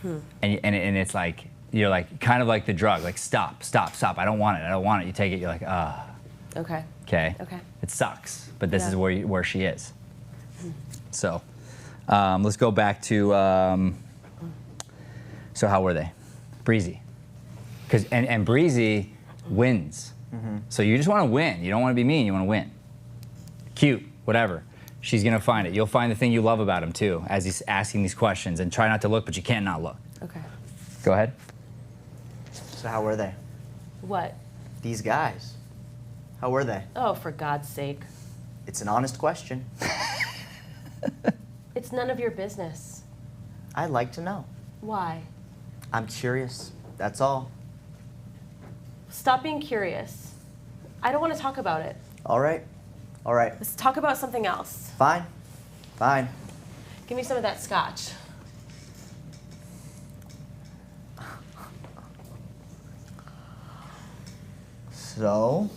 And it's like, you're like, kind of like the drug, like stop, I don't want it. You take it, you're like, ah, Okay. okay. Okay. It sucks, but this Yeah. is where she is. So let's go back to, so how were they? Breezy. And Breezy wins. So you just want to win. You don't want to be mean, you want to win. Cute, whatever. She's going to find it. You'll find the thing you love about him too, as he's asking these questions. And try not to look, but you can't not look. Okay. Go ahead. So how were they? What? These guys. How were they? Oh, for God's sake. It's an honest question. It's none of your business. I'd like to know. Why? I'm curious. That's all. Stop being curious. I don't want to talk about it. All right. All right. Let's talk about something else. Fine. Fine. Give me some of that scotch. So,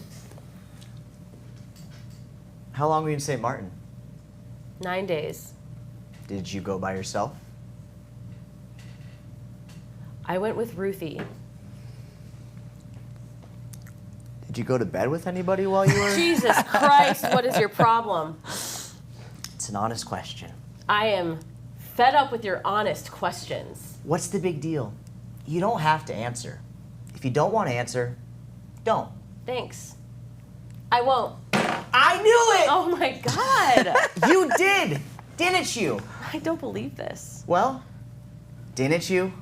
how long were you in St. Martin? 9 days. Did you go by yourself? I went with Ruthie. Did you go to bed with anybody while you were? Jesus Christ, what is your problem? It's an honest question. I am fed up with your honest questions. What's the big deal? You don't have to answer. If you don't want to answer, don't. Thanks. I won't. I knew it! Oh my God. You did! Didn't you? I don't believe this. Well, didn't you?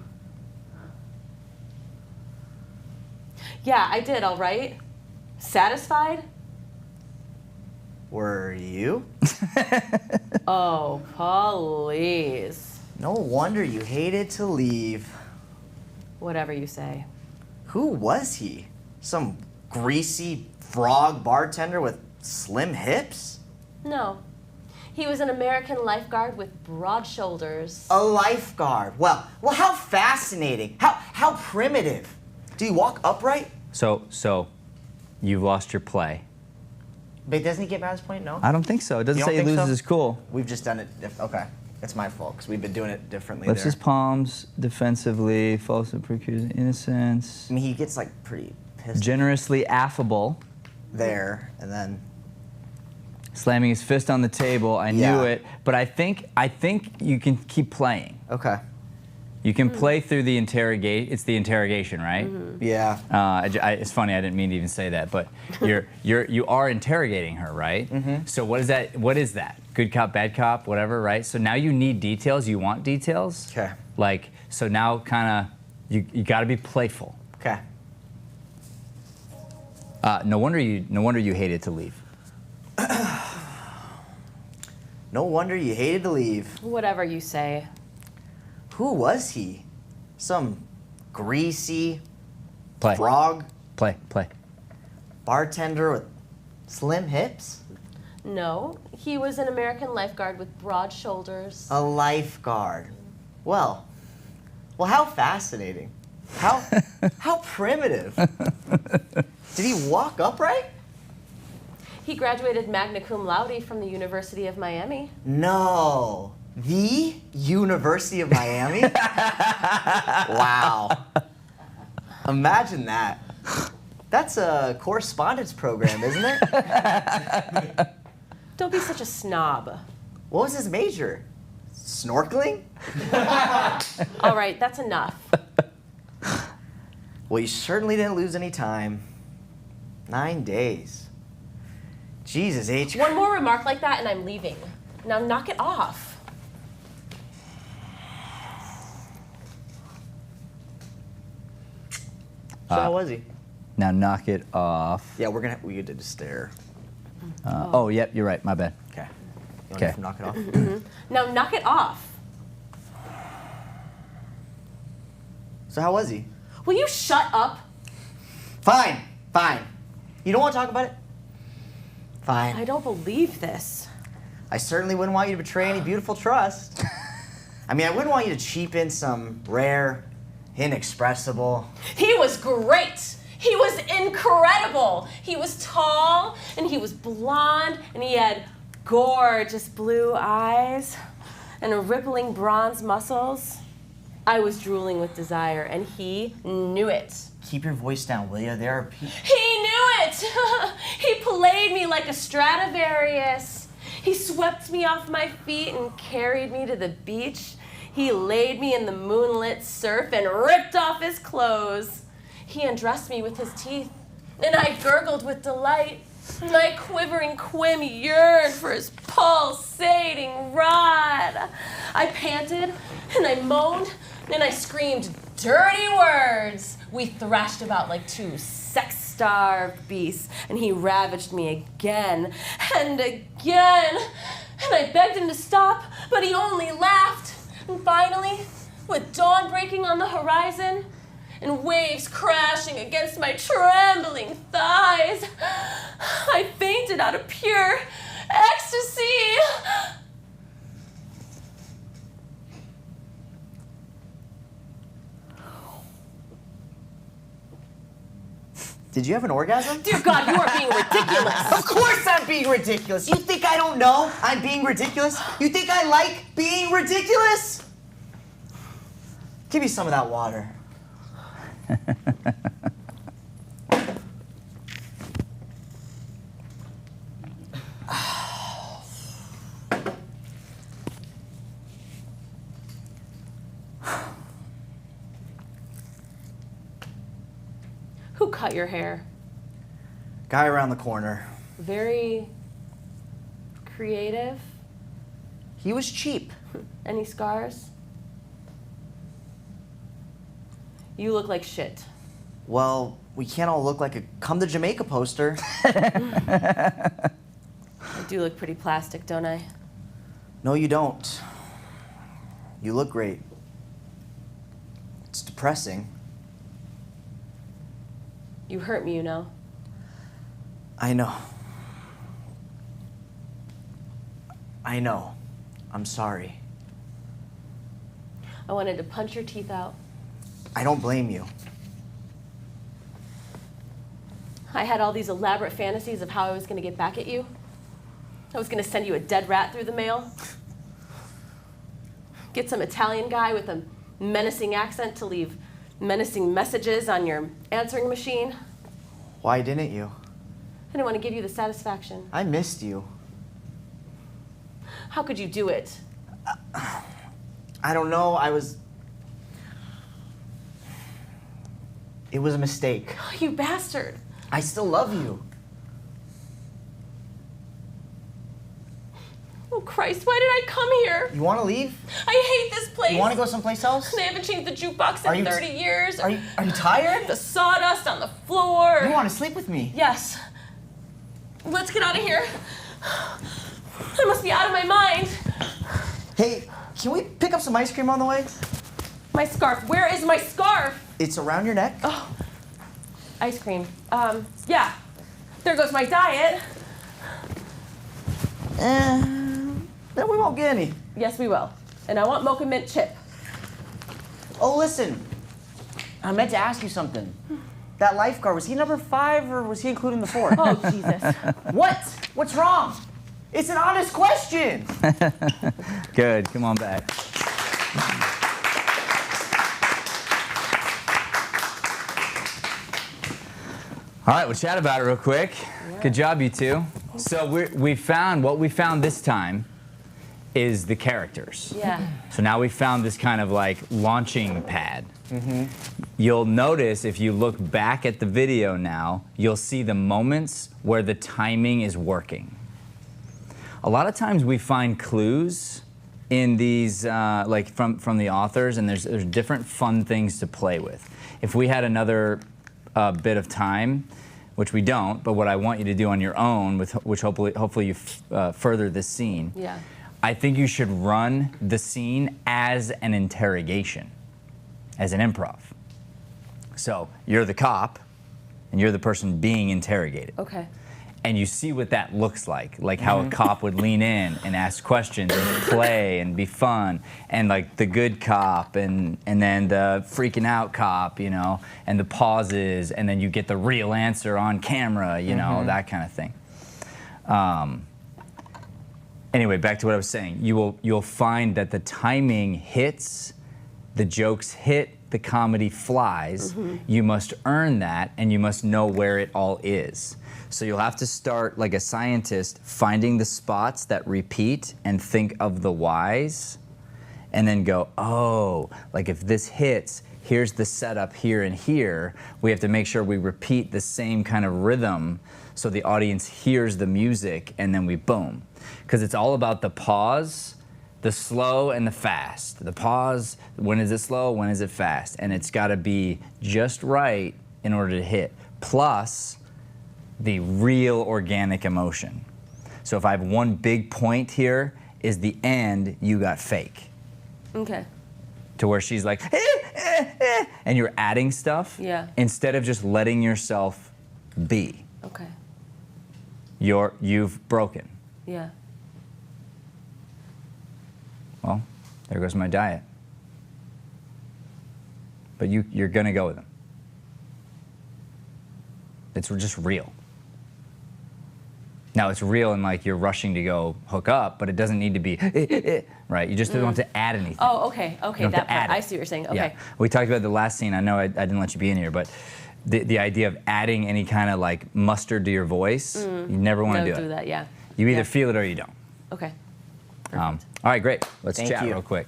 Yeah, I did, all right. Satisfied? Were you? Oh, please. No wonder you hated to leave. Whatever you say. Who was he? Some greasy frog bartender with slim hips? No. He was an American lifeguard with broad shoulders. A lifeguard. Well, how fascinating. How primitive. Do you walk upright? So you've lost your play. But doesn't he get Mattis point? No? I don't think so. It doesn't You say don't he think loses so? his cool. We've just done it. Okay. It's my fault because we've been doing it differently Lifts there. his palms defensively, falsely procures innocence. I mean, he gets like pretty pissed Generously affable. there, and then slamming his fist on the table. I Yeah. knew it, but I think you can keep playing. Okay. You can play through the It's the interrogation, right? Yeah. It's funny. I didn't mean to even say that, but you are interrogating her, right? So what is that? What is that? Good cop, bad cop, whatever, right? So now you need details. You want details. Okay. Like so now, kind of you got to be playful. Okay. No wonder you hated to leave. No wonder you hated to leave. Whatever you say. Who was he? Some greasy Play. frog Play. bartender with slim hips? No, he was an American lifeguard with broad shoulders. A lifeguard. Well, how fascinating. How primitive. Did he walk upright? He graduated magna cum laude from the University of Miami. No. The University of Miami? Wow. Imagine that. That's a correspondence program, isn't it? Don't be such a snob. What was his major? Snorkeling? All right, that's enough. Well, you certainly didn't lose any time. 9 days. Jesus, H. One more remark like that and I'm leaving. Now knock it off. So how was he? Now knock it off. Yeah, we did a stare. Oh, yep, you're right. My bad. Okay. You want Okay. to knock it off? Now knock it off. So how was he? Will you shut up? Fine. You don't want to talk about it? Fine. I don't believe this. I certainly wouldn't want you to betray any beautiful trust. I mean, I wouldn't want you to cheapen some rare, inexpressible. He was great. He was incredible. He was tall and he was blonde and he had gorgeous blue eyes and rippling bronze muscles. I was drooling with desire and he knew it. Keep your voice down, will you? There are people. He knew it! He played me like a Stradivarius. He swept me off my feet and carried me to the beach. He laid me in the moonlit surf and ripped off his clothes. He undressed me with his teeth, and I gurgled with delight. My quivering quim yearned for his pulsating rod. I panted, and I moaned, and I screamed dirty words. We thrashed about like two sex-starved beasts, and he ravaged me again and again. And I begged him to stop, but he only laughed. And finally, with dawn breaking on the horizon and waves crashing against my trembling thighs, I fainted out of pure ecstasy. Did you have an orgasm? Dear God, you are being ridiculous. Of course I'm being ridiculous. You think I don't know I'm being ridiculous? You think I like being ridiculous? Give me some of that water. Who cut your hair? Guy around the corner. Very creative. He was cheap. Any scars? You look like shit. Well, we can't all look like a Come to Jamaica poster. I do look pretty plastic, don't I? No, you don't. You look great. It's depressing. You hurt me, you know. I know. I'm sorry. I wanted to punch your teeth out. I don't blame you. I had all these elaborate fantasies of how I was going to get back at you. I was going to send you a dead rat through the mail. Get some Italian guy with a menacing accent to leave menacing messages on your answering machine. Why didn't you? I didn't want to give you the satisfaction. I missed you. How could you do it? I don't know. It was a mistake. Oh, you bastard. I still love you. Oh, Christ, why did I come here? You want to leave? I hate this place. You want to go someplace else? They haven't changed the jukebox in 30 years. Are you tired? The sawdust on the floor. You want to sleep with me? Yes. Let's get out of here. I must be out of my mind. Hey, can we pick up some ice cream on the way? My scarf. Where is my scarf? It's around your neck. Oh, ice cream. Yeah. There goes my diet. Then we won't get any. Yes, we will. And I want mocha mint chip. Oh, listen. I meant to ask you something. That lifeguard, was he number 5 or was he including the 4? Oh, Jesus. What? What's wrong? It's an honest question. Good. Come on back. All right, we'll chat about it real quick. Yeah. Good job, you two. So what we found this time is the characters. Yeah. So now we found this kind of like launching pad. You'll notice if you look back at the video now, you'll see the moments where the timing is working. A lot of times we find clues in these, like from the authors, and there's different fun things to play with. If we had another bit of time, which we don't, but what I want you to do on your own, which hopefully you further this scene. Yeah. I think you should run the scene as an interrogation, as an improv. So you're the cop, and you're the person being interrogated. Okay. And you see what that looks like how a cop would lean in and ask questions and play and be fun, and like the good cop and then the freaking out cop, you know, and the pauses, and then you get the real answer on camera, you know, that kind of thing. Anyway, back to what I was saying. You'll find that the timing hits, the jokes hit, the comedy flies. You must earn that, and you must know where it all is. So you'll have to start like a scientist, finding the spots that repeat and think of the whys, and then go, oh, like if this hits, here's the setup here and here. We have to make sure we repeat the same kind of rhythm so the audience hears the music, and then we boom. Because it's all about the pause, the slow and the fast. The pause, when is it slow, when is it fast? And it's gotta be just right in order to hit. Plus, the real organic emotion. So if I have one big point here, is the end, you got fake. Okay. To where she's like, and you're adding stuff, Yeah. instead of just letting yourself be. Okay. You've broken. Yeah. Well, there goes my diet. But you're gonna go with him. It's just real. Now it's real and like you're rushing to go hook up, but it doesn't need to be, right? You just don't have to add anything. Oh, okay. Okay. You don't have That to part. add I it. see what you're saying. Okay. Yeah. We talked about the last scene. I know I didn't let you be in here, but the idea of adding any kind of like mustard to your voice, you never want to Don't do do it. that. Yeah. You either Yeah. feel it or you don't. Okay. All right, great. Let's Thank chat you. real quick.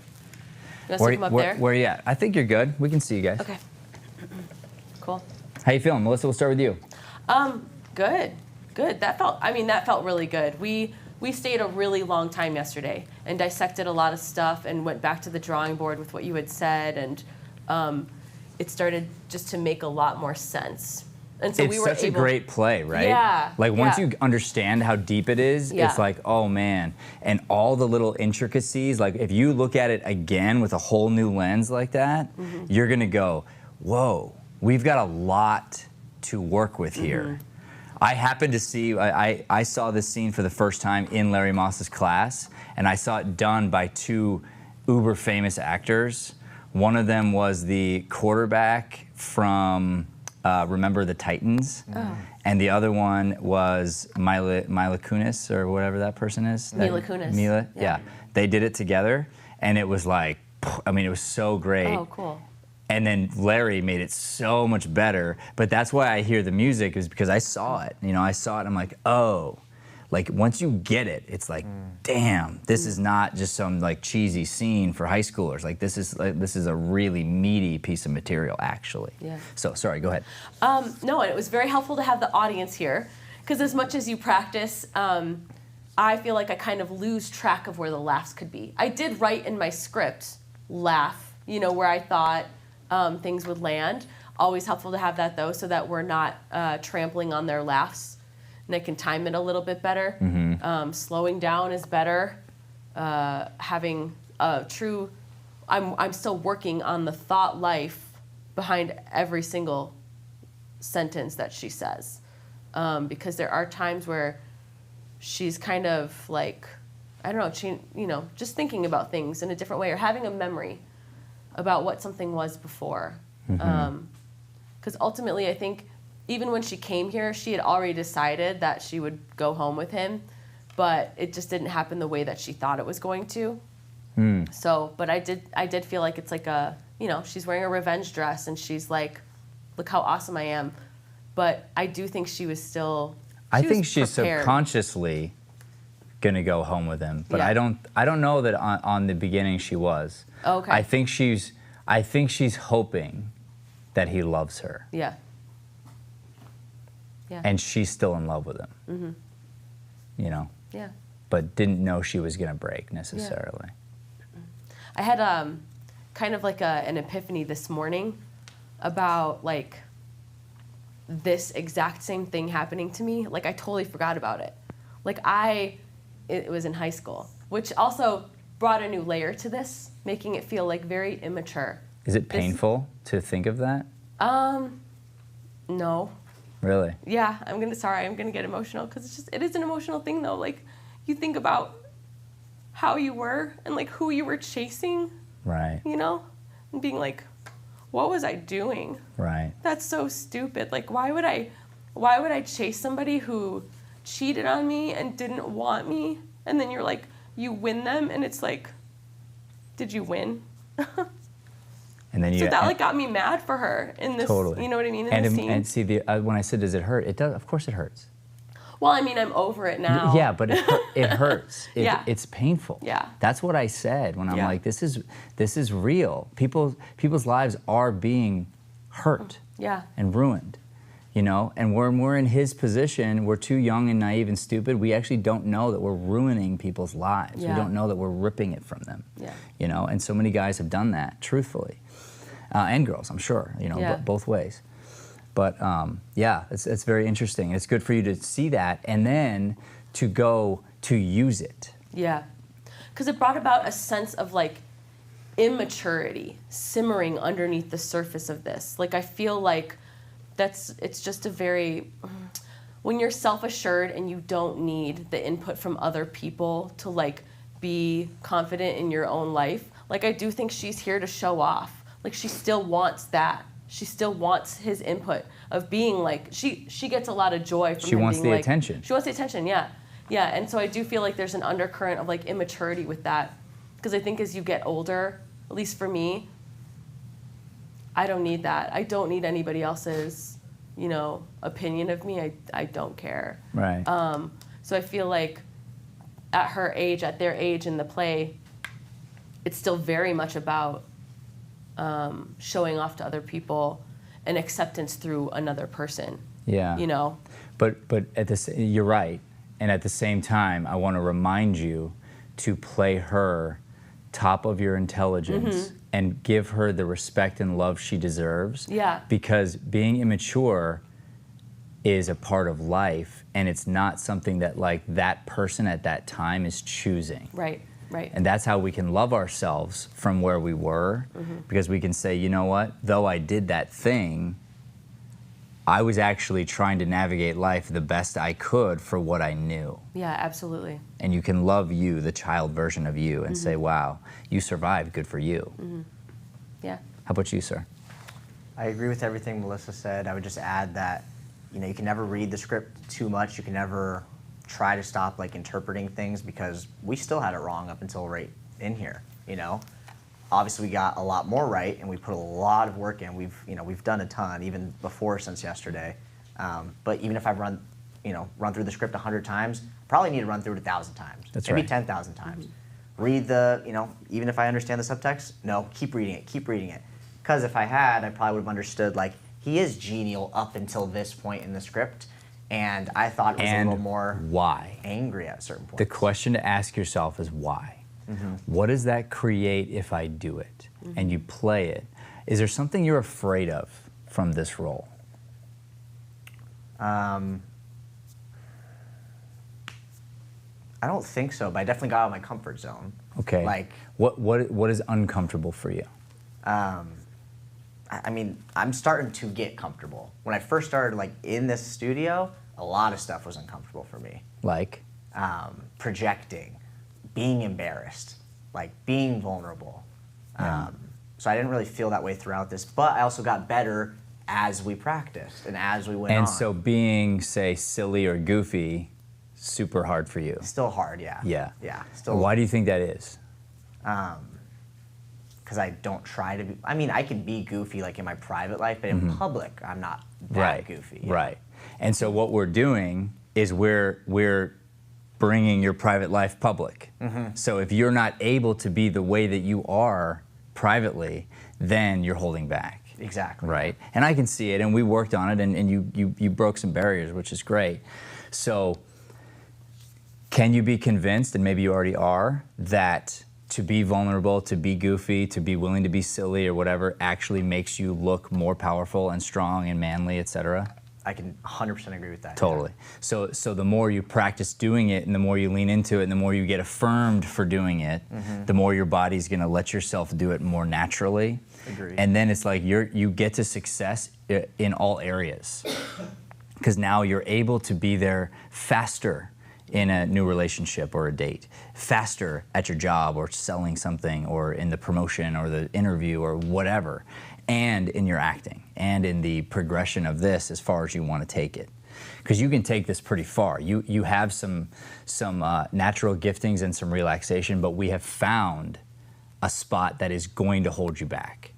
You want to come up there? Where are you at? I think you're good. We can see you guys. Okay. Cool. How you feeling? Melissa, we'll start with you. Good. Good. That felt really good. We stayed a really long time yesterday and dissected a lot of stuff and went back to the drawing board with what you had said, and it started just to make a lot more sense. And so It's we were such a great play, right? Yeah, Like once yeah. you understand how deep it is, Yeah. it's like, oh man. And all the little intricacies, like if you look at it again with a whole new lens like that, you're gonna go, whoa, we've got a lot to work with here. I happened to see, I saw this scene for the first time in Larry Moss's class, and I saw it done by 2 uber famous actors. One of them was the quarterback from Remember the Titans, and the other one was Mila Kunis, or whatever that person is. Mila Kunis. Mila, Yeah. yeah. They did it together, and it was like, I mean, it was so great. Oh, cool. And then Larry made it so much better. But that's why I hear the music, is because I saw it. You know, I saw it and I'm like, oh, Like once you get it, it's like, damn, this is not just some like cheesy scene for high schoolers. Like this is a really meaty piece of material, actually. Yeah. So sorry, go ahead. No, and it was very helpful to have the audience here, because as much as you practice, I feel like I kind of lose track of where the laughs could be. I did write in my script, laugh, where I thought things would land. Always helpful to have that though, so that we're not trampling on their laughs. And I can time it a little bit better. Slowing down is better. Having a true, I'm still working on the thought life behind every single sentence that she says. Because there are times where she's kind of like, I don't know, just thinking about things in a different way, or having a memory about what something was before. Because ultimately, I think even when she came here, she had already decided that she would go home with him, but it just didn't happen the way that she thought it was going to. So, but I did feel like it's like she's wearing a revenge dress and she's like, look how awesome I am. But I do think she was still, I think was she's prepared. subconsciously gonna go home with him, but Yeah. I don't know that on the beginning she was. Okay. I think she's hoping that he loves her. Yeah. Yeah. And she's still in love with him. Yeah. But didn't know she was gonna break necessarily. I had kind of like an epiphany this morning about like this exact same thing happening to me. Like I totally forgot about it. Like it was in high school, which also brought a new layer to this, making it feel like very immature. Is it painful to think of that? No. Really? Yeah, I'm gonna get emotional because it is an emotional thing though. Like you think about how you were and like who you were chasing, Right. and being like, what was I doing? Right. That's so stupid. Like why would I chase somebody who cheated on me and didn't want me? And then you're like, you win them and it's like, did you win? And then So that like got me mad for her in this, totally. you know what I mean, in this scene. And see, when I said, does it hurt? It does. Of course, it hurts. Well, I mean, I'm over it now. Yeah, but it hurts. Yeah. It's painful. Yeah. That's what I said when I'm Yeah. like, this is real. People's lives are being hurt. Yeah. And ruined. And when we're in his position, we're too young and naive and stupid. We actually don't know that we're ruining people's lives. Yeah. We don't know that we're ripping it from them. Yeah. And so many guys have done that, truthfully. And girls, I'm sure, Yeah. both ways. But yeah, it's very interesting. It's good for you to see that and then to go to use it. Yeah. Because it brought about a sense of like immaturity simmering underneath the surface of this. Like I feel like it's just a very, when you're self-assured and you don't need the input from other people to like be confident in your own life, like I do think she's here to show off. Like she still wants that. She still wants his input of being like, she gets a lot of joy from She him wants being the like, attention. She wants the attention, yeah. Yeah, and so I do feel like there's an undercurrent of like immaturity with that. Because I think as you get older, at least for me, I don't need that. I don't need anybody else's, opinion of me. I don't care. Right. So I feel like at their age in the play, it's still very much about showing off to other people and acceptance through another person. Yeah. But you're right. And at the same time, I want to remind you to play her top of your intelligence and give her the respect and love she deserves. Yeah. Because being immature is a part of life, and it's not something that like that person at that time is choosing. Right. Right. And that's how we can love ourselves from where we were, because we can say, you know what, though I did that thing, I was actually trying to navigate life the best I could for what I knew. Yeah, absolutely. And you can love you, the child version of you, and say, wow, you survived, good for you. Yeah. How about you, sir? I agree with everything Melissa said. I would just add that, you can never read the script too much. You can never try to stop like interpreting things, because we still had it wrong up until right in here. Obviously we got a lot more right, and we put a lot of work in. We've done a ton even before since yesterday. But even if I run run through the script 100 times. Probably need to run through it 1,000 times. That's maybe right. 10,000 times. Read the, even if I understand the subtext, no, keep reading it. Because if I had, I probably would have understood, like, he is genial up until this point in the script, and I thought it was a little more why? angry at a certain point. The question to ask yourself is why? What does that create if I do it? And you play it. Is there something you're afraid of from this role? I don't think so, but I definitely got out of my comfort zone. Okay. Like, what is uncomfortable for you? I mean, I'm starting to get comfortable. When I first started, like, in this studio, a lot of stuff was uncomfortable for me. Like? Projecting, being embarrassed, like, being vulnerable. Yeah. So I didn't really feel that way throughout this, but I also got better as we practiced and as we went on. And so being, say, silly or goofy, super hard for you. Still hard, yeah. Yeah. Yeah, still. Why do you think that is? Because I don't try to be, I mean, I can be goofy, like, in my private life, but in public, I'm not that goofy. you know? Right. And so what we're doing is we're bringing your private life public. So if you're not able to be the way that you are privately, then you're holding back. Exactly. Right. And I can see it, and we worked on it, and you broke some barriers, which is great. So can you be convinced, and maybe you already are, that to be vulnerable, to be goofy, to be willing to be silly or whatever actually makes you look more powerful and strong and manly, etc.? I can 100% agree with that. Totally. So the more you practice doing it, and the more you lean into it, and the more you get affirmed for doing it, the more your body's going to let yourself do it more naturally. Agreed. And then it's like you get to success in all areas, because now you're able to be there faster in a new relationship or a date, faster at your job or selling something or in the promotion or the interview or whatever, and in your acting and in the progression of this as far as you want to take it. Because you can take this pretty far. You have some natural giftings and some relaxation, but we have found a spot that is going to hold you back,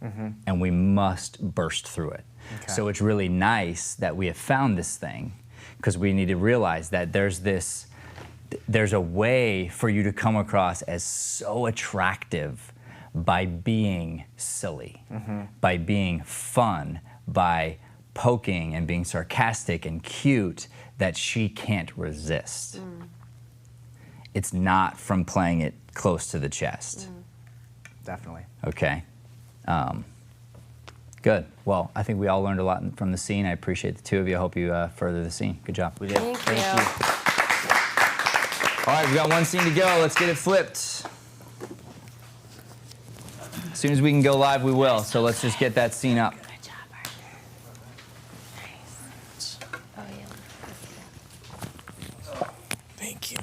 and we must burst through it. Okay. So it's really nice that we have found this thing, because we need to realize that there's a way for you to come across as so attractive by being silly, by being fun, by poking and being sarcastic and cute, that she can't resist. It's not from playing it close to the chest. Definitely. Okay. Good. Well, I think we all learned a lot from the scene. I appreciate the two of you. I hope you further the scene. Good job. We did. Thank you. All right, we've got one scene to go. Let's get it flipped. As soon as we can go live, we will. So let's just get that scene up. Good job, Arthur. Nice. Oh, yeah. Thank you.